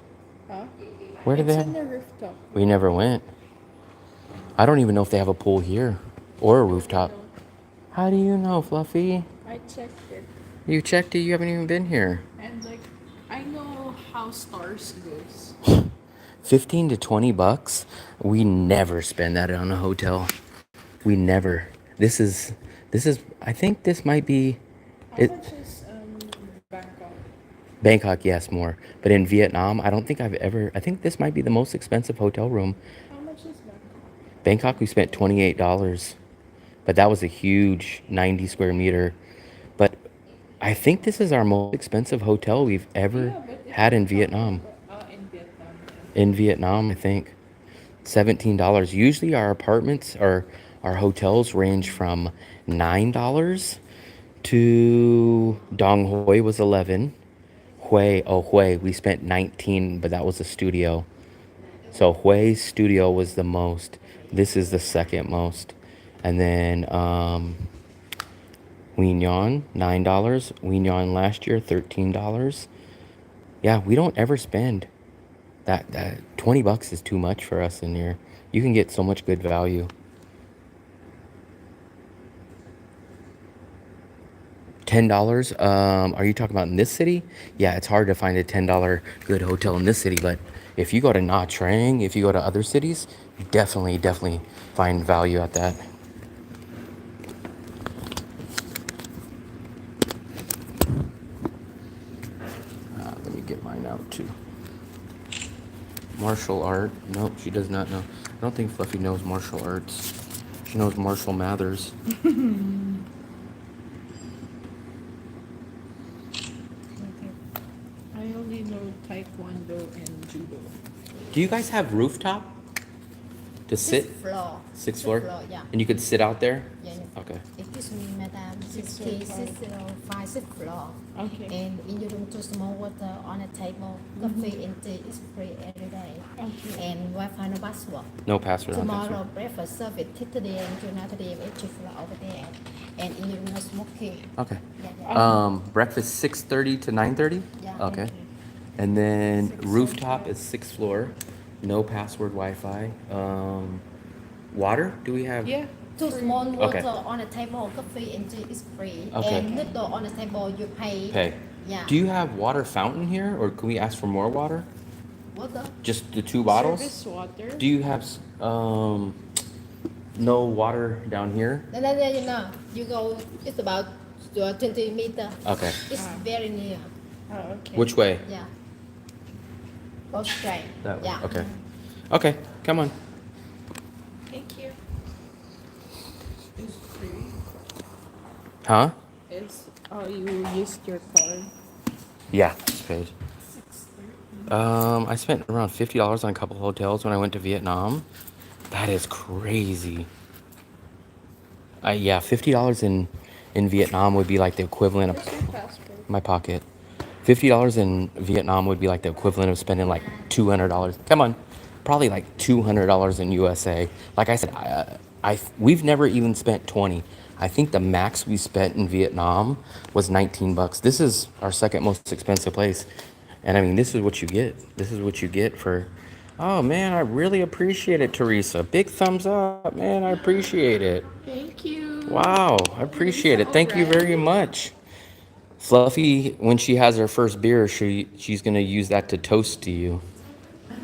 Huh? Where do they It's have? in the rooftop. We never went. I don't even know if they have a pool here or a rooftop. How do you know, Fluffy? I checked it. You checked it. You haven't even been here. And like, I know how stars goes. 15 to 20 bucks. We never spend that on a hotel. We never. This is. I think this might be. How It. much is Bangkok? Bangkok, yes, more. But in Vietnam, I don't think I've ever. I think this might be the most expensive hotel room. How much is Bangkok? Bangkok, we spent $28, but that was a huge 90 square meter. But I think this is our most expensive hotel we've ever Yeah, but if had you're in talking Vietnam. about, in Vietnam. In Vietnam, I think $17. Usually, our apartments or our hotels range from $9 to Dong Hoi was 11. Hue, we spent 19, but that was a studio. So Hui's studio was the most. This is the second most. And then Wien Yon, $9. Wien Yon last year, $13. Yeah, we don't ever spend that 20 bucks is too much for us in here. You can get so much good value. $10. Are you talking about in this city? Yeah, it's hard to find a $10 good hotel in this city, but if you go to Nha Trang, if you go to other cities, you definitely find value at that. Let me get mine out too. Martial art. Nope, she does not know. I don't think Fluffy knows martial arts. She knows Marshall Mathers. I only know Taekwondo and Judo. Do you guys have rooftop to sit? Sixth floor. Sixth floor? Yeah. And you could sit out there? Yeah, yeah. Okay. Excuse me, madam. Sixth 605, sixth floor. Okay. And in your room, two small water on a table. Coffee and tea is free every day. Okay. And Wi-Fi, no password. No password. No Tomorrow, password. breakfast service, today and tonight, today, each floor over there. And in your room, no smoking. Okay. Yeah, yeah. Breakfast 6:30 to 9:30? Yeah. Okay. And then rooftop is sixth floor. No password Wi-Fi. Water? Do we have? Yeah. Two small water Okay. on a table. Coffee and tea is free. Okay. And noodle on the table, you pay. Okay. Yeah. Do you have water fountain here, or can we ask for more water? Water? Just the two bottles? Service water. Do you have no water down here? No, you know, you go, it's about 20 meter. Okay. It's very near. Oh, okay. Which way? Yeah. Go straight. That way. Yeah. Okay. Okay. Come on. Thank you. It's free. Huh? You used your card. Yeah. It's paid. I spent around $50 on a couple hotels when I went to Vietnam. That is crazy. Yeah, $50 in Vietnam would be like the equivalent Where's your of passport? my pocket. $50 in Vietnam would be like the equivalent of spending like $200. Come on, probably like $200 in USA. Like I said, we've never even spent 20. I think the max we spent in Vietnam was 19 bucks. This is our second most expensive place. And I mean, this is what you get. This is what you get for, oh man, I really appreciate it, Teresa. Big thumbs up, man, I appreciate it. Thank you. Wow, I appreciate it. Thank you very much. Fluffy, when she has her first beer, she's gonna use that to toast to you.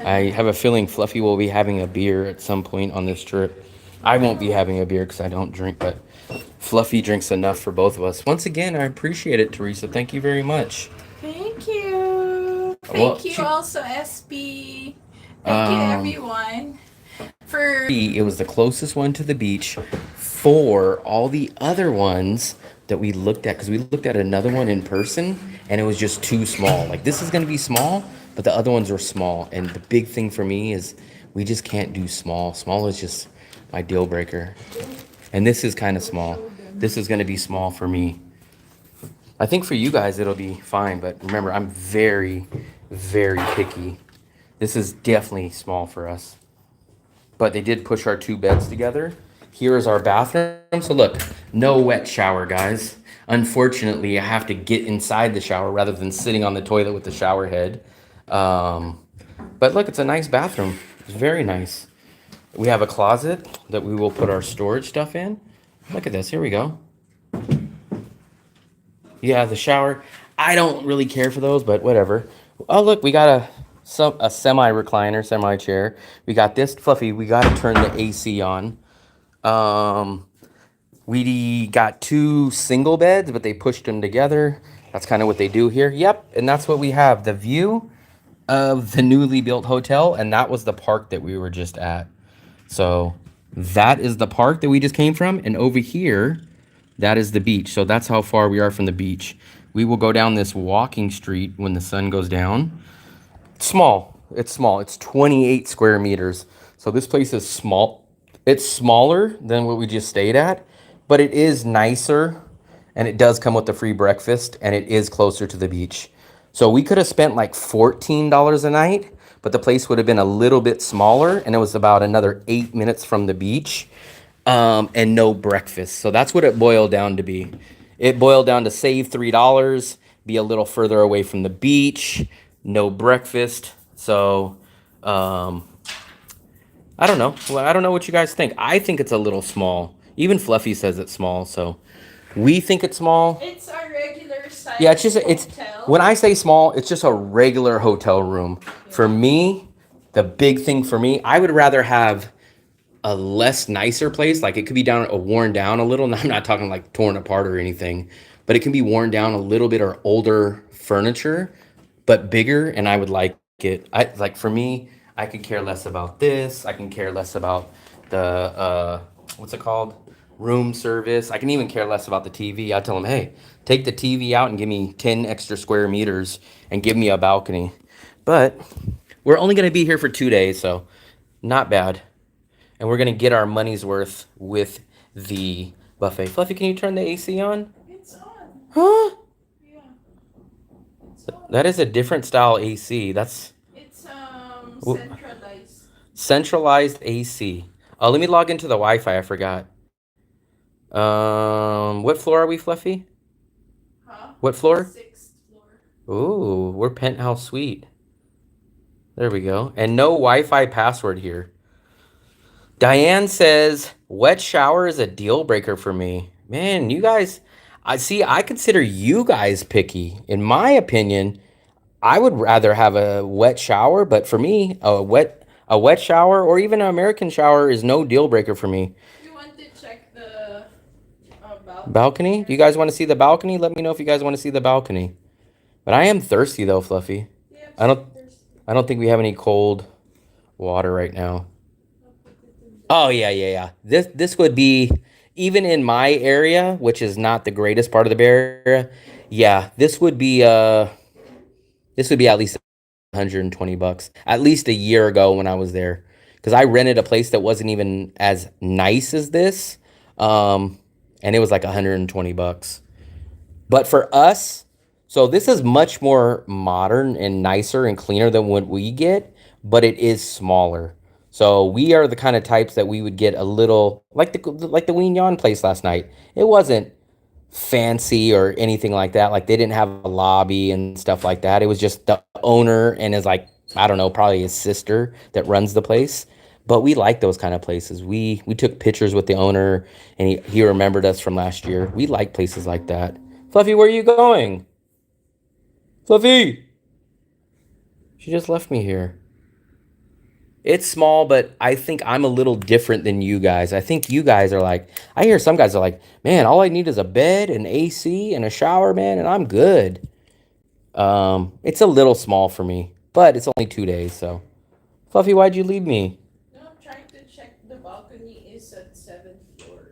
I have a feeling Fluffy will be having a beer at some point on this trip. I won't be having a beer because I don't drink, but Fluffy drinks enough for both of us. Once again, I appreciate it, Teresa. Thank you very much. Thank you. Well, Thank you also, SB. Thank you, everyone. For It was the closest one to the beach for all the other ones that we looked at, because we looked at another one in person and it was just too small. Like, this is going to be small, but the other ones are small. And the big thing for me is we just can't do small. Small is just my deal breaker. And this is kind of small. This is going to be small for me. I think for you guys it'll be fine, but remember, I'm very, very picky. This is definitely small for us. But they did push our two beds together. Here is our bathroom. So look, no wet shower, guys. Unfortunately, I have to get inside the shower rather than sitting on the toilet with the shower head. But look, it's a nice bathroom. It's very nice. We have a closet that we will put our storage stuff in. Look at this. Here we go. Yeah, the shower. I don't really care for those, but whatever. Oh, look, we got a semi recliner, semi chair. We got this Fluffy. We got to turn the AC on. We got 2 single beds, but they pushed them together. That's kind of what they do here. Yep, and that's what we have. The view of the newly built hotel, and that was the park that we were just at. So that is the park that we just came from, and over here, that is the beach. So that's how far we are from the beach. We will go down this walking street when the sun goes down. It's small. It's small. It's 28 square meters. So this place is small. It's smaller than what we just stayed at, but it is nicer, and it does come with the free breakfast, and it is closer to the beach. So we could have spent like $14 a night, but the place would have been a little bit smaller, and it was about another 8 minutes from the beach, and no breakfast. So that's what it boiled down to be. It boiled down to save $3, be a little further away from the beach, no breakfast. So I don't know. Well, I don't know what you guys think. I think it's a little small. Even Fluffy says it's small, so we think it's small. It's a regular size. Yeah, it's just it's hotel. when I say small, it's just a regular hotel room. For me, the big thing for me, I would rather have a less nicer place. Like it could be down or worn down a little. I'm not talking like torn apart or anything, but it can be worn down a little bit or older furniture, but bigger, and I would like it. I like for me, I could care less about this. I can care less about the what's it called? Room service. I can even care less about the TV. I tell them, hey, take the TV out and give me 10 extra square meters and give me a balcony. But we're only going to be here for 2 days, so not bad. And we're going to get our money's worth with the buffet. Fluffy, can you turn the AC on? It's on. Huh? Yeah. It's on. That is a different style AC. It's Centralized. Centralized AC. Oh, let me log into the Wi-Fi. I forgot. What floor are we, Fluffy? Huh? What floor? 6th floor. Ooh, we're penthouse suite. There we go. And no Wi-Fi password here. Diane says, wet shower is a deal breaker for me. Man, you guys, I consider you guys picky. In my opinion, I would rather have a wet shower, but for me, a wet shower or even an American shower is no deal breaker for me. You want to check the balcony? Balcony? Do you guys want to see the balcony? Let me know if you guys want to see the balcony. But I am thirsty though, Fluffy. Yeah, I don't think we have any cold water right now. Oh yeah. This would be even in my area, which is not the greatest part of the Bay Area. Yeah, this would be at least $120. At least a year ago when I was there, because I rented a place that wasn't even as nice as this, and it was like $120. But for us, so this is much more modern and nicer and cleaner than what we get, but it is smaller. So we are the kind of types that we would get a little like the Ween Yon place last night. It wasn't fancy or anything like that. Like they didn't have a lobby and stuff like that. It was just the owner and his like, I don't know, probably his sister that runs the place. But we like those kind of places. We took pictures with the owner and he remembered us from last year. We like places like that. Fluffy, where are you going? Fluffy! She just left me here. It's small, but I think I'm a little different than you guys. I think you guys are like, I hear some guys are like, man, all I need is a bed, an AC, and a shower, man, and I'm good. It's a little small for me, but it's only 2 days, so. Fluffy, why'd you leave me? No, I'm trying to check the balcony is at 7th floor.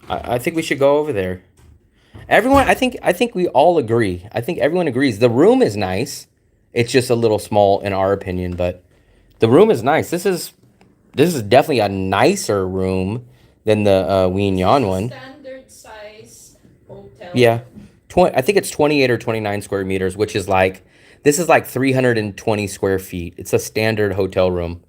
I think we should go over there. Everyone, I think we all agree. I think everyone agrees. The room is nice. It's just a little small in our opinion, but the room is nice. This is definitely a nicer room than the Ween Yon one. Standard size hotel. Yeah. I think it's 28 or 29 square meters, which is like, this is like 320 square feet. It's a standard hotel room.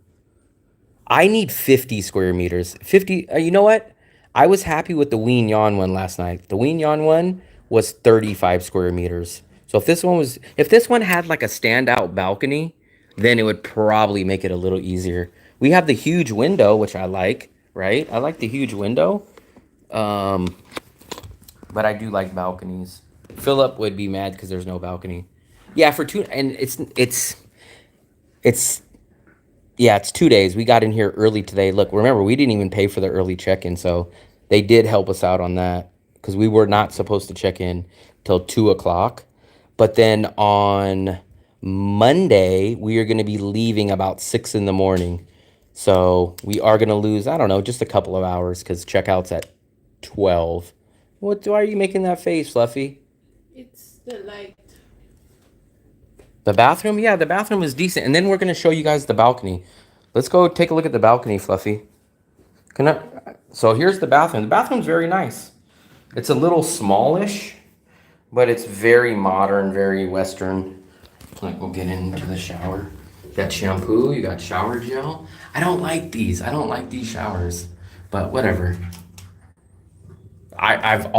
I need 50 square meters. 50, you know what? I was happy with the Ween Yon one last night. The Ween Yon one was 35 square meters. So if this one had like a standout balcony, then it would probably make it a little easier. We have the huge window, which I like, right? I like the huge window. Um, but I do like balconies. Philip would be mad because there's no balcony. Yeah, for two, and it's yeah, it's 2 days. We got in here early today. Look, remember, we didn't even pay for the early check-in, so they did help us out on that because we were not supposed to check in till 2 o'clock. But then on Monday, we are going to be leaving about 6 in the morning. So we are going to lose, I don't know, just a couple of hours because checkout's at 12. Why are you making that face, Fluffy? It's the light. The bathroom? Yeah, the bathroom is decent. And then we're going to show you guys the balcony. Let's go take a look at the balcony, Fluffy. So here's the bathroom. The bathroom's very nice. It's a little smallish, but it's very modern, very Western. Like, we'll get into the shower. You got shampoo, you got shower gel. I don't like these. I don't like these showers, but whatever. I've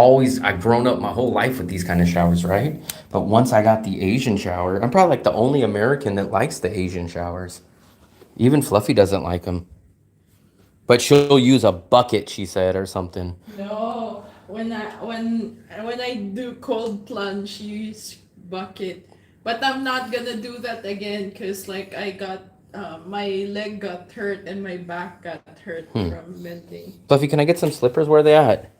grown up my whole life with these kind of showers, right? But once I got the Asian shower, I'm probably like the only American that likes the Asian showers. Even Fluffy doesn't like them. But she'll use a bucket, she said, or something. No, when I do cold plunge, use bucket. But I'm not gonna do that again because like I got my leg got hurt and my back got hurt from bending. Fluffy, can I get some slippers? Where are they at?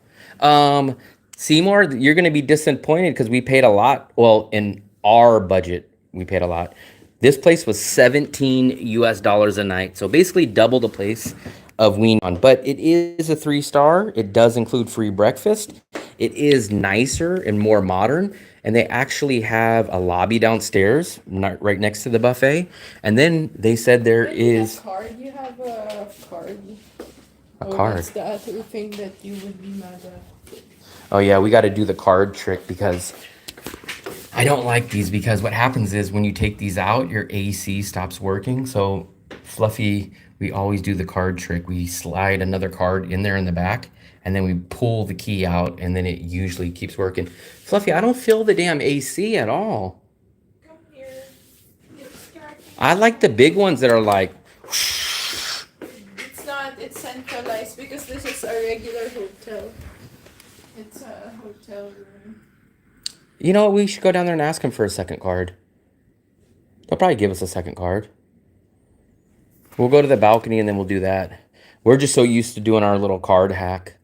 Seymour, you're going to be disappointed because we paid a lot. Well, in our budget, we paid a lot. This place was $17 a night. So basically double the place of Wienon. But it is a 3-star. It does include free breakfast. It is nicer and more modern. And they actually have a lobby downstairs, right next to the buffet. And then they said there is... You have a card. A card. That's the other thing that you would be mad at. Oh yeah, we got to do the card trick because I don't like these because what happens is when you take these out, your AC stops working. So Fluffy, we always do the card trick. We slide another card in there in the back and then we pull the key out and then it usually keeps working. Fluffy, I don't feel the damn AC at all. Come here. I like the big ones that are like... It's centralized because this is a regular hotel. It's a hotel room. You know what? We should go down there and ask them for a second card. They'll probably give us a second card. We'll go to the balcony and then we'll do that. We're just so used to doing our little card hack.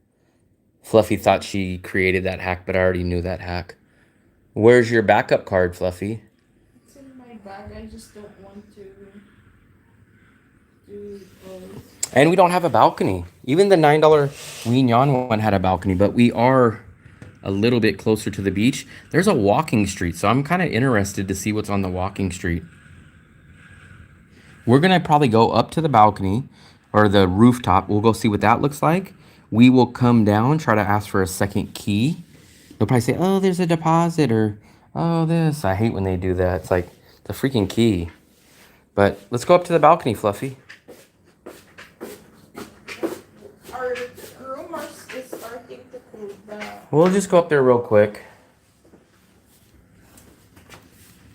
Fluffy thought she created that hack, but I already knew that hack. Where's your backup card, Fluffy? It's in my bag. I just don't want to do both. And we don't have a balcony. Even the $9 Wienon one had a balcony, but we are a little bit closer to the beach. There's a walking street, so I'm kind of interested to see what's on the walking street. We're going to probably go up to the balcony or the rooftop. We'll go see what that looks like. We will come down, try to ask for a second key. They'll probably say, oh, there's a deposit or, oh, this. I hate when they do that. It's like the freaking key. But let's go up to the balcony, Fluffy. We'll just go up there real quick.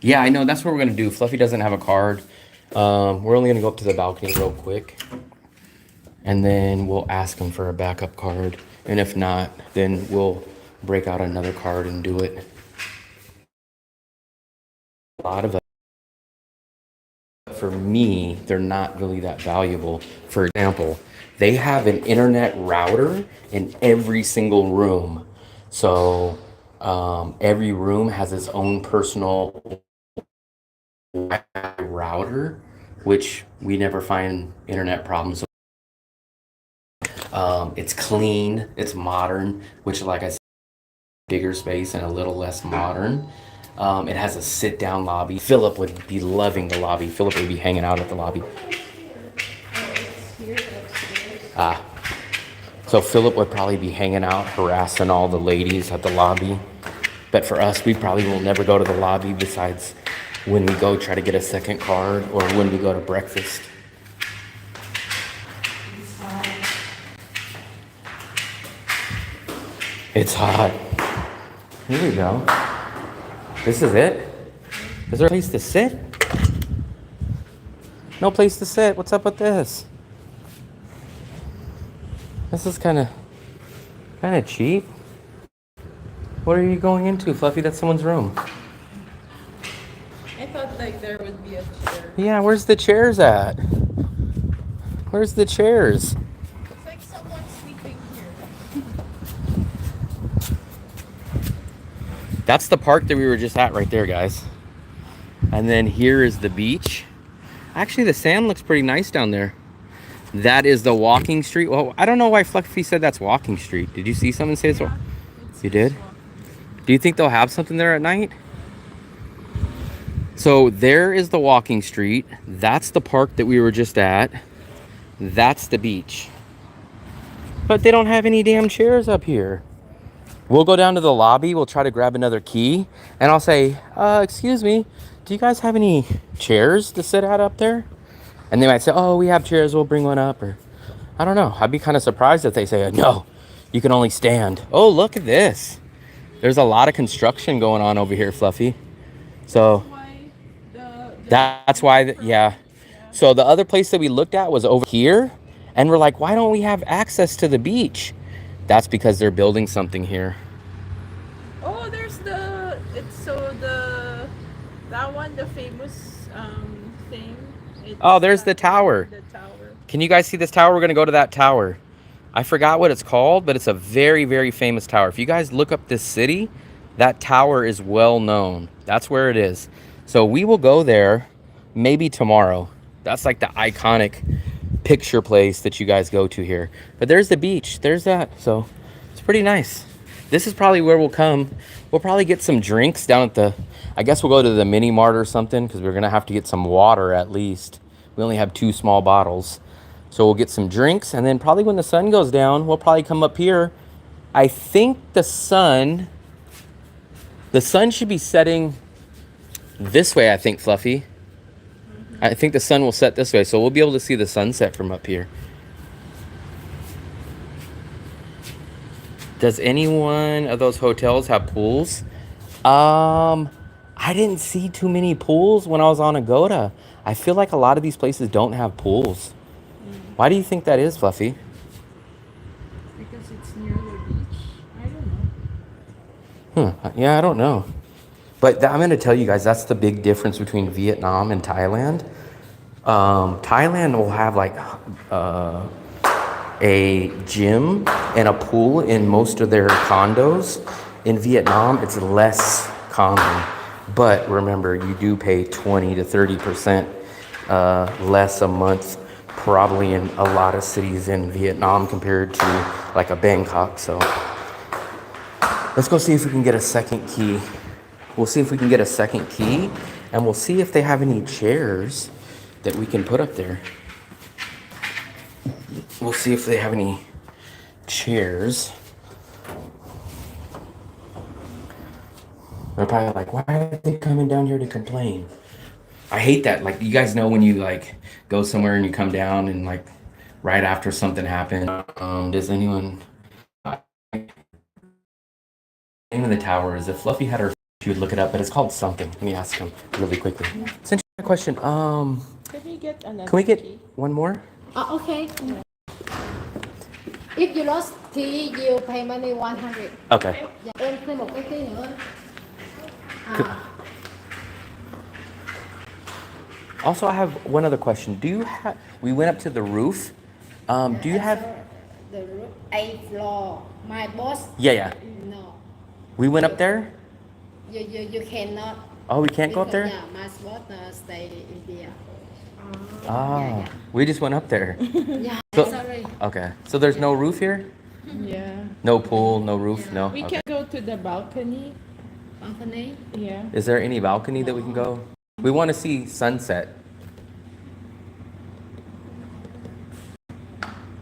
Yeah, I know. That's what we're going to do. Fluffy doesn't have a card. We're only going to go up to the balcony real quick. And then we'll ask him for a backup card. And if not, then we'll break out another card and do it. A lot of them. For me, they're not really that valuable. For example, they have an internet router in every single room. So every room has its own personal router, which we never find internet problems. It's clean, it's modern, which, like I said, bigger space and a little less modern. It has a sit-down lobby. Philip would be loving the lobby. Philip would be hanging out at the lobby. So Philip would probably be hanging out, harassing all the ladies at the lobby. But for us, we probably will never go to the lobby besides when we go try to get a second card or when we go to breakfast. It's hot. Here we go. This is it? Is there a place to sit? No place to sit. What's up with this? This is kind of cheap. What are you going into, Fluffy? That's someone's room. I thought like there would be a chair. Yeah, where's the chairs at? Where's the chairs? It's like someone sleeping here. That's the park that we were just at right there, guys. And then here is the beach. Actually, the sand looks pretty nice down there. That is the walking street. Well, I don't know why Fluffy said that's walking street. Did you see someone say it's? Yeah, You did? Do you think they'll have something there at night? So there is the walking street. That's the park that we were just at. That's the beach. But they don't have any damn chairs up here. We'll go down to the lobby. We'll try to grab another key. And I'll say, excuse me, do you guys have any chairs to sit at up there? And they might say, oh, we have chairs. We'll bring one up. Or I don't know. I'd be kind of surprised if they say, no, you can only stand. Oh, look at this. There's a lot of construction going on over here, Fluffy. So that's why, yeah. So the other place that we looked at was over here. And we're like, why don't we have access to the beach? That's because they're building something here. Oh, there's that one, the famous thing. Oh, there's the tower. The tower. Can you guys see this tower? We're going to go to that tower. I forgot what it's called, but it's a very, very famous tower. If you guys look up this city, that tower is well known. That's where it is. So we will go there maybe tomorrow. That's like the iconic picture place that you guys go to here. But there's the beach. There's that. So it's pretty nice. This is probably where we'll come. We'll probably get some drinks down at the, I guess we'll go to the mini mart or something because we're going to have to get some water at least. We only have 2 small bottles. So we'll get some drinks, and then probably when the sun goes down, we'll probably come up here. I think the sun should be setting this way, I think, Fluffy. I think the sun will set this way, so we'll be able to see the sunset from up here. Does any one of those hotels have pools? I didn't see too many pools when I was on Agoda. I feel like a lot of these places don't have pools. Why do you think that is, Fluffy? Because it's near the beach. I don't know. Yeah, I don't know. But I'm going to tell you guys, that's the big difference between Vietnam and Thailand. Thailand will have like a gym and a pool in most of their condos. In Vietnam, it's less common. But remember, you do pay 20 to 30% less a month, probably in a lot of cities in Vietnam compared to like a Bangkok. So let's go see if we can get a second key. We'll see if we can get a second key, and we'll see if they have any chairs that we can put up there. We'll see if they have any chairs. They're probably like, why are they coming down here to complain? I hate that. Like, you guys know when you like go somewhere and you come down and like right after something happened. Does anyone? Name of the tower is if Fluffy had her, she would look it up, but it's called something. Let me ask him really quickly. It's an interesting question. Can we get another Can we get key? one more? Okay. If you lost key, you pay money 100. Okay. Dạ, em thêm một cái key nữa. Also, I have one other question. Do you have? We went up to the roof. Do you have? The roof, 8th floor. My boss. Yeah. No. We went up there. You cannot. Oh, we can't go up there. Yeah, my boss stay in there. Oh, we just went up there. Yeah. So- Sorry. Okay. So there's no roof here? Yeah. No pool, no roof, no? We Okay. can go to the balcony. Balcony. Yeah. Is there any balcony that we can go? We want to see sunset.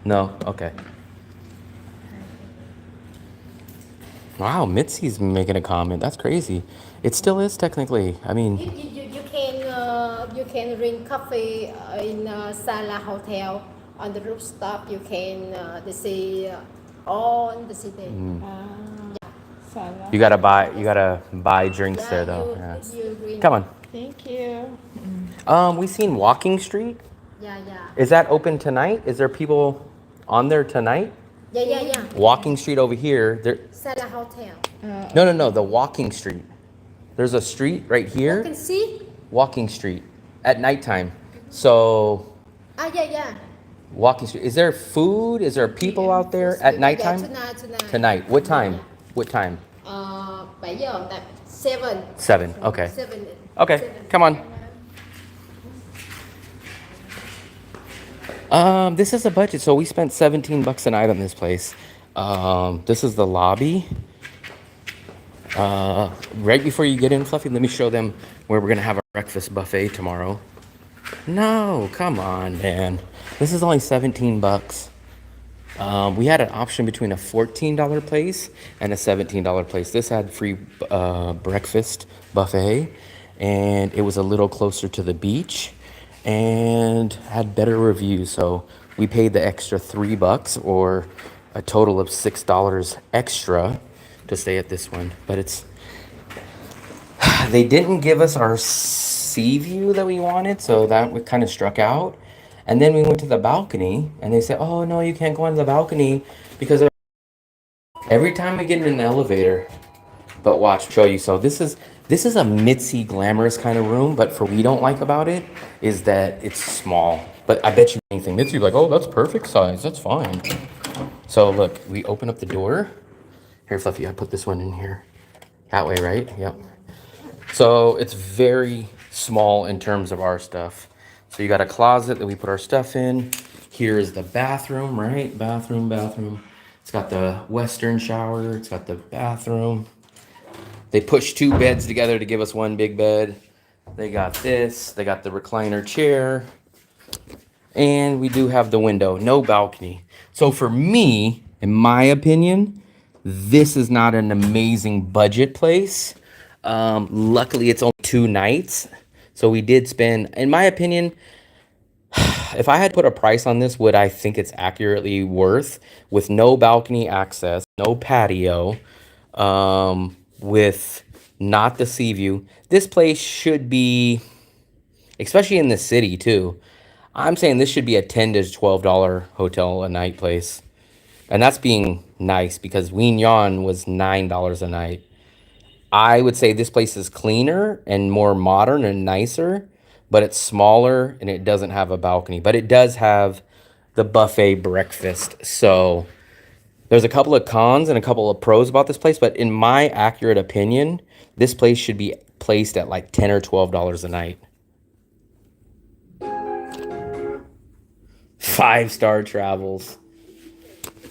No? Okay. Wow, Mitzi's making a comment. That's crazy. It still is technically. I mean, You can drink coffee in Sala Hotel on the rooftop. You can see all the city. Sala. You gotta buy drinks there though. Yeah, Yeah. you green. Come on. Thank you. We seen Walking Street. Yeah, yeah. Is that open tonight? Is there people on there tonight? Yeah. Walking Street over here. There. Sala Hotel. No. The Walking Street. There's a street right You here. can see? Walking Street at nighttime. So Yeah. Walking Street. Is there food? Is there people out there at nighttime? Yeah, tonight. Tonight. What time? What time? 7 giờ, 7. 7. Okay. 7. Okay. Come on. This is a budget, so we spent $17 a night on this place. This is the lobby. Right before you get in, Fluffy, let me show them where we're gonna have our breakfast buffet tomorrow. No, come on, man. This is only $17. We had an option between a $14 place and a $17 place. This had free breakfast buffet, and it was a little closer to the beach and had better reviews. So we paid the extra $3 or a total of $6 extra to stay at this one. But they didn't give us our sea view that we wanted, so that we kind of struck out. And then we went to the balcony, and they said, "Oh no, you can't go on the balcony because every time we get in an elevator." But watch, show you. So this is a mitzy, glamorous kind of room. But for what we don't like about it is that it's small. But I bet you anything, mitzy like, "Oh, that's perfect size. That's fine." So look, we open up the door. Here, Fluffy, I put this one in here. That way, right? Yep. So it's very small in terms of our stuff. So you got a closet that we put our stuff in. Here is the bathroom, right? Bathroom. It's got the Western shower. It's got the bathroom. They pushed 2 beds together to give us 1 big bed. They got this. They got the recliner chair. And we do have the window. No balcony. So for me, in my opinion, this is not an amazing budget place. Luckily, it's only 2 nights. So we did spend, in my opinion, if I had put a price on this, what I think it's accurately worth, with no balcony access, no patio, with not the sea view, this place should be, especially in the city too, I'm saying this should be a $10 to $12 hotel a night place. And that's being nice because Wien Yan was $9 a night. I would say this place is cleaner and more modern and nicer, but it's smaller and it doesn't have a balcony. But it does have the buffet breakfast. So there's a couple of cons and a couple of pros about this place. But in my accurate opinion, this place should be placed at like $10 or $12 a night. 5-star travels.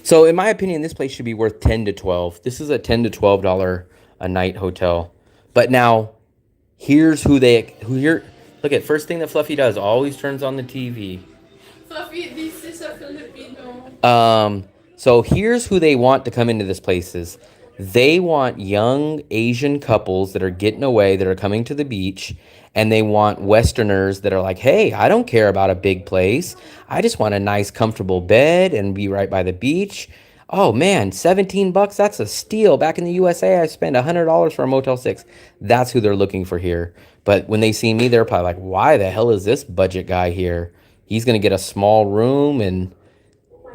So in my opinion, this place should be worth $10 to $12. This is a $10 to $12 a night hotel. But now, here's who here. Look at first thing that Fluffy does. Always turns on the TV. Fluffy, this is a Filipino. So here's who they want to come into this places. They want young Asian couples that are getting away, that are coming to the beach, and they want Westerners that are like, "Hey, I don't care about a big place. I just want a nice, comfortable bed and be right by the beach." Oh man, $17, that's a steal. Back in the USA, I spent $100 for a Motel 6. That's who they're looking for here. But when they see me, they're probably like, "Why the hell is this budget guy here? He's gonna get a small room, and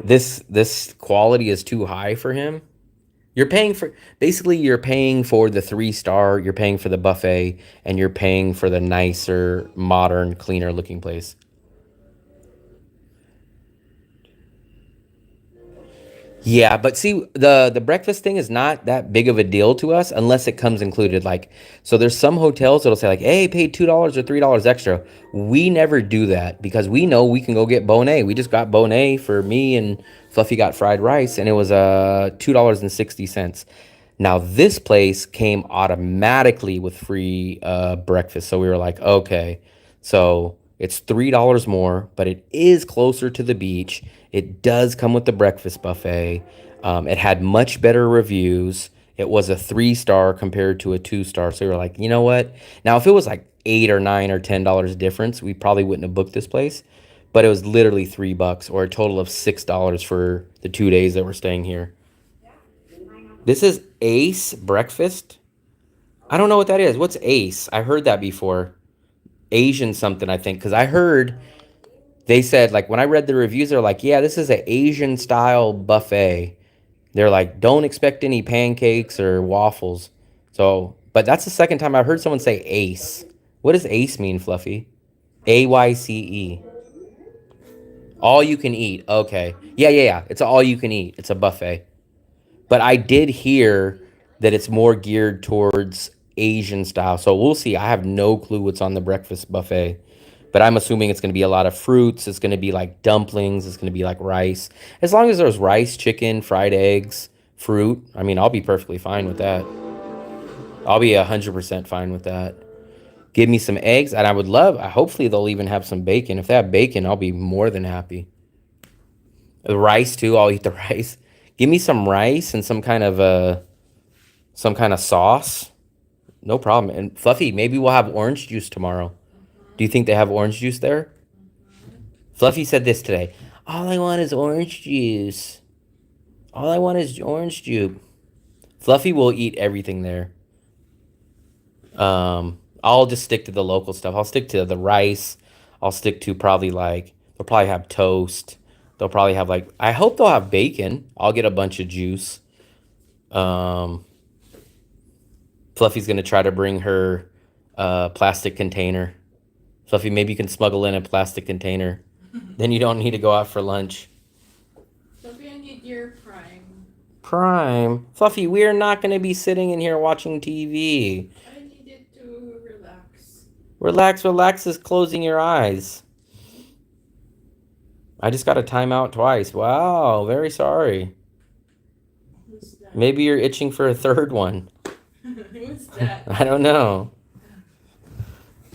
this quality is too high for him." You're paying for the 3-star, you're paying for the buffet, and you're paying for the nicer, modern, cleaner looking place. Yeah, but see, the breakfast thing is not that big of a deal to us unless it comes included. Like, so there's some hotels that'll say like, "Hey, pay $2 or $3 extra." We never do that because we know we can go get bonet. We just got bonet for me, and Fluffy got fried rice, and it was $2.60. Now this place came automatically with free breakfast, so we were like, okay, so it's $3 more, but it is closer to the beach. It does come with the breakfast buffet. It had much better reviews. It was a 3-star compared to a 2-star. So we were like, you know what? Now, if it was like $8 or $9 or $10 difference, we probably wouldn't have booked this place. But it was literally $3 or a total of $6 for the 2 days that we're staying here. This is Ace breakfast. I don't know what that is. What's Ace? I heard that before. Asian something, I think, because I heard they said, like, when I read the reviews, they're like, yeah, this is an Asian style buffet. They're like, don't expect any pancakes or waffles. So, but that's the second time I've heard someone say Ace. What does Ace mean, Fluffy? AYCE. All you can eat. Okay. Yeah. It's all you can eat. It's a buffet. But I did hear that it's more geared towards Asian style. So we'll see. I have no clue what's on the breakfast buffet. But I'm assuming it's going to be a lot of fruits. It's going to be like dumplings. It's going to be like rice. As long as there's rice, chicken, fried eggs, fruit, I mean, I'll be perfectly fine with that. I'll be 100% fine with that. Give me some eggs, and I would love, hopefully, they'll even have some bacon. If they have bacon, I'll be more than happy. The rice, too, I'll eat the rice. Give me some rice and some kind of sauce. No problem. And Fluffy, maybe we'll have orange juice tomorrow. Do you think they have orange juice there? Fluffy said this today. All I want is orange juice. All I want is orange juice. Fluffy will eat everything there. I'll just stick to the local stuff. I'll stick to the rice. I'll stick to probably like, they'll probably have toast. They'll probably have like, I hope they'll have bacon. I'll get a bunch of juice. Fluffy's going to try to bring her plastic container. Fluffy, maybe you can smuggle in a plastic container. Then you don't need to go out for lunch. Fluffy, I need your prime. Prime. Fluffy, we're not going to be sitting in here watching TV. I needed to relax. Relax is closing your eyes. I just got a timeout twice. Wow, very sorry. Who's that? Maybe you're itching for a third one. Who's that? I don't know.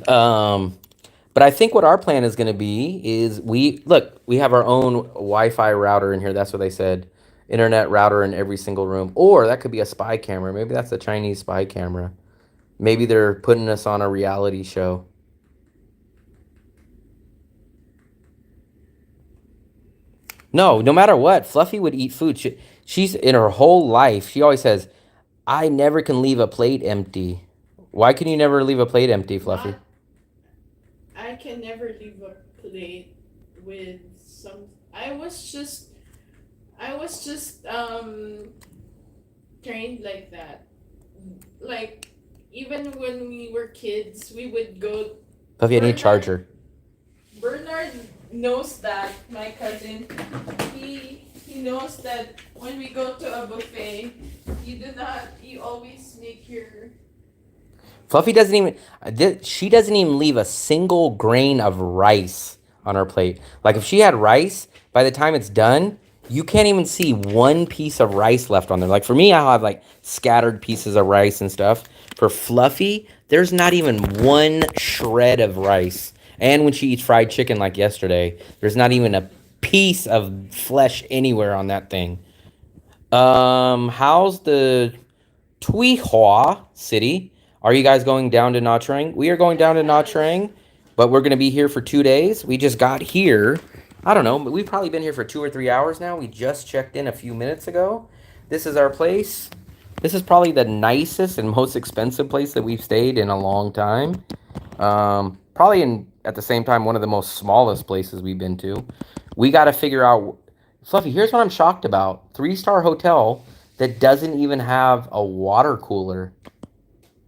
But I think what our plan is going to be is we have our own Wi-Fi router in here. That's what they said. Internet router in every single room. Or that could be a spy camera. Maybe that's a Chinese spy camera. Maybe they're putting us on a reality show. No matter what, Fluffy would eat food. She's in her whole life, she always says, I never can leave a plate empty. Why can you never leave a plate empty, Fluffy? I can never leave a plate with some. I was just trained like that. Like even when we were kids, we would go. Fluffy, I need a charger. Bernard knows that, my cousin. He knows that when we go to a buffet, you always make your. Fluffy she doesn't even leave a single grain of rice on her plate. Like if she had rice, by the time it's done, you can't even see one piece of rice left on there. Like for me, I'll have like scattered pieces of rice and stuff. For Fluffy, there's not even one shred of rice. And when she eats fried chicken like yesterday, there's not even a piece of flesh anywhere on that thing. How's the Tuy Hoa city? Are you guys going down to Nha Trang? We are going down to Nha Trang, but we're going to be here for 2 days. We just got here. I don't know, but we've probably been here for 2 or 3 hours now. We just checked in a few minutes ago. This is our place. This is probably the nicest and most expensive place that we've stayed in a long time. Probably at the same time, one of the most smallest places we've been to. We got to figure out, Fluffy, here's what I'm shocked about. 3-star hotel that doesn't even have a water cooler.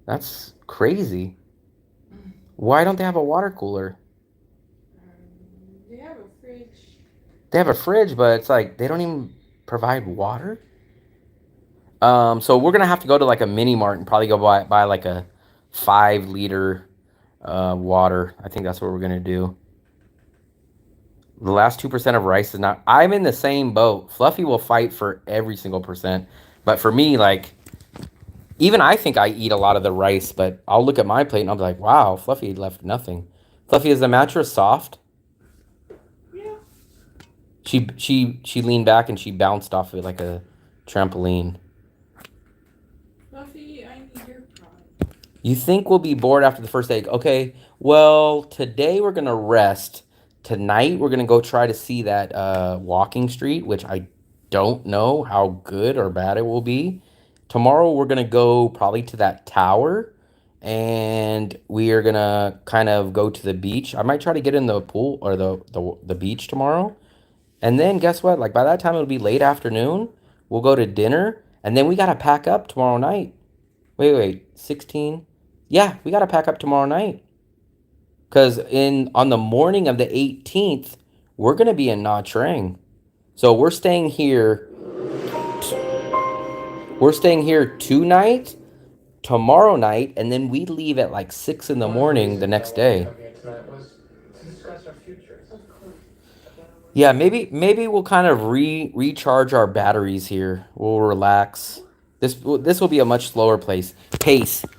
That's crazy. Why don't they have a water cooler? They have a fridge. They have a fridge, but it's like they don't even provide water. So we're gonna have to go to like a mini mart and probably go buy like a 5-liter water. I think that's what we're gonna do. The last 2% of rice is not. I'm in the same boat. Fluffy will fight for every single percent, but for me, like. Even I think I eat a lot of the rice, but I'll look at my plate and I'll be like, wow, Fluffy left nothing. Fluffy, is the mattress soft? Yeah. She leaned back and she bounced off it like a trampoline. Fluffy, I need your prime. You think we'll be bored after the first day? Okay, well, today we're going to rest. Tonight we're going to go try to see that walking street, which I don't know how good or bad it will be. Tomorrow we're gonna go probably to that tower, and we are gonna kind of go to the beach. I might try to get in the pool or the beach tomorrow. And then guess what? Like by that time it'll be late afternoon. We'll go to dinner, and then we gotta pack up tomorrow night. Wait, 16? Yeah, we gotta pack up tomorrow night. Cause on the morning of the 18th, we're gonna be in Nha Trang. So we're staying here. We're staying here 2 nights, tomorrow night, and then we leave at like 6 in the morning the next day. Yeah, maybe we'll kind of recharge our batteries here. We'll relax. This will be a much slower pace.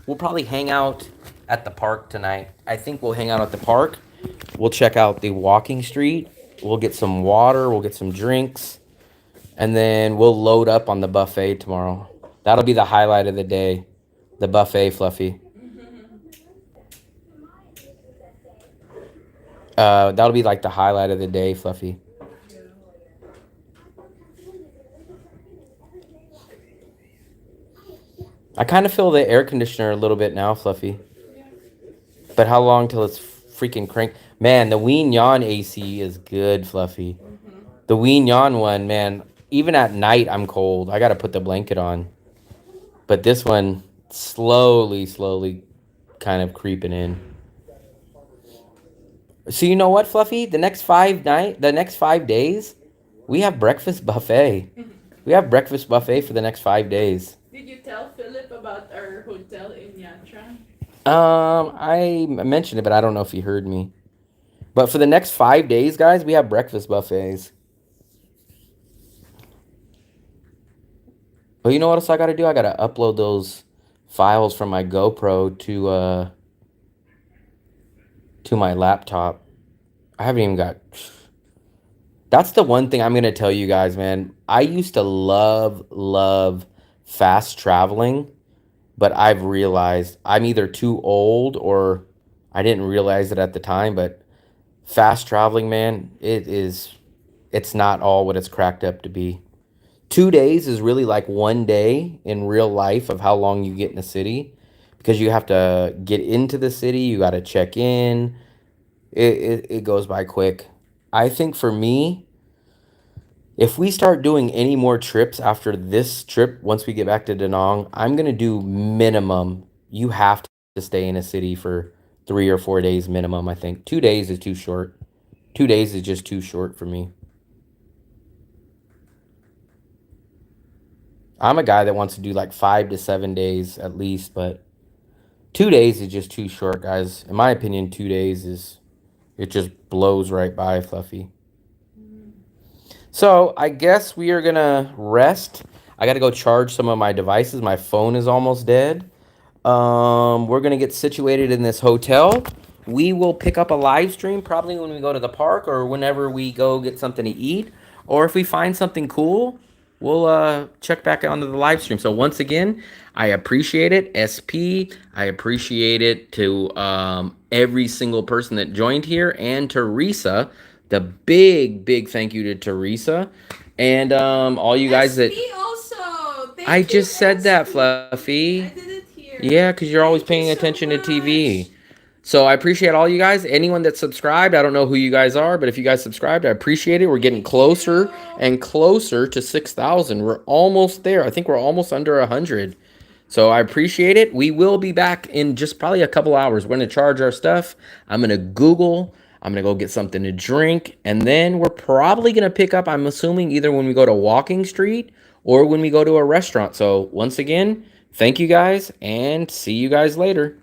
We'll probably hang out at the park tonight. I think we'll hang out at the park. We'll check out the walking street. We'll get some water. We'll get some drinks, and then we'll load up on the buffet tomorrow. That'll be the highlight of the day. The buffet, Fluffy. That'll be like the highlight of the day, Fluffy. I kind of feel the air conditioner a little bit now, Fluffy. But how long till it's freaking crank? Man, the Ween Yon AC is good, Fluffy. The Ween Yon one, man, even at night I'm cold. I got to put the blanket on. But this one, slowly kind of creeping in. So you know what, Fluffy? The next 5 days, we have breakfast buffet. We have breakfast buffet for the next 5 days. Did you tell Philip about our hotel in Nha Trang? I mentioned it, but I don't know if he heard me. But for the next 5 days, guys, we have breakfast buffets. But you know what else I got to do? I got to upload those files from my GoPro to my laptop. I haven't even got... That's the one thing I'm going to tell you guys, man. I used to love fast traveling, but I've realized I'm either too old or I didn't realize it at the time, but fast traveling, man, it's not all what it's cracked up to be. 2 days is really like 1 day in real life of how long you get in a city, because you have to get into the city, you got to check in. It goes by quick. I think for me, if we start doing any more trips after this trip, once we get back to Da Nang, I'm going to do minimum. You have to stay in a city for 3 or 4 days minimum, I think. 2 days is too short. 2 days is just too short for me. I'm a guy that wants to do like 5 to 7 days at least, but 2 days is just too short, guys. In my opinion, 2 days it just blows right by, Fluffy. So I guess we are gonna rest. I gotta go charge some of my devices. My phone is almost dead. We're gonna get situated in this hotel. We will pick up a live stream probably when we go to the park or whenever we go get something to eat. Or if we find something cool, we'll check back onto the live stream. So once again, I appreciate it, SP. I appreciate it to every single person that joined here, and Teresa. The big thank you to Teresa, and all you guys that. SP also. Thank I just said SP. that, Fluffy. I didn't hear. Yeah, because you're always paying Thank you so attention to much. TV. So I appreciate all you guys. Anyone that subscribed, I don't know who you guys are, but if you guys subscribed, I appreciate it. We're getting closer and closer to 6,000. We're almost there. I think we're almost under 100. So I appreciate it. We will be back in just probably a couple hours. We're going to charge our stuff. I'm going to Google. I'm going to go get something to drink. And then we're probably going to pick up, I'm assuming, either when we go to Walking Street or when we go to a restaurant. So once again, thank you guys and see you guys later.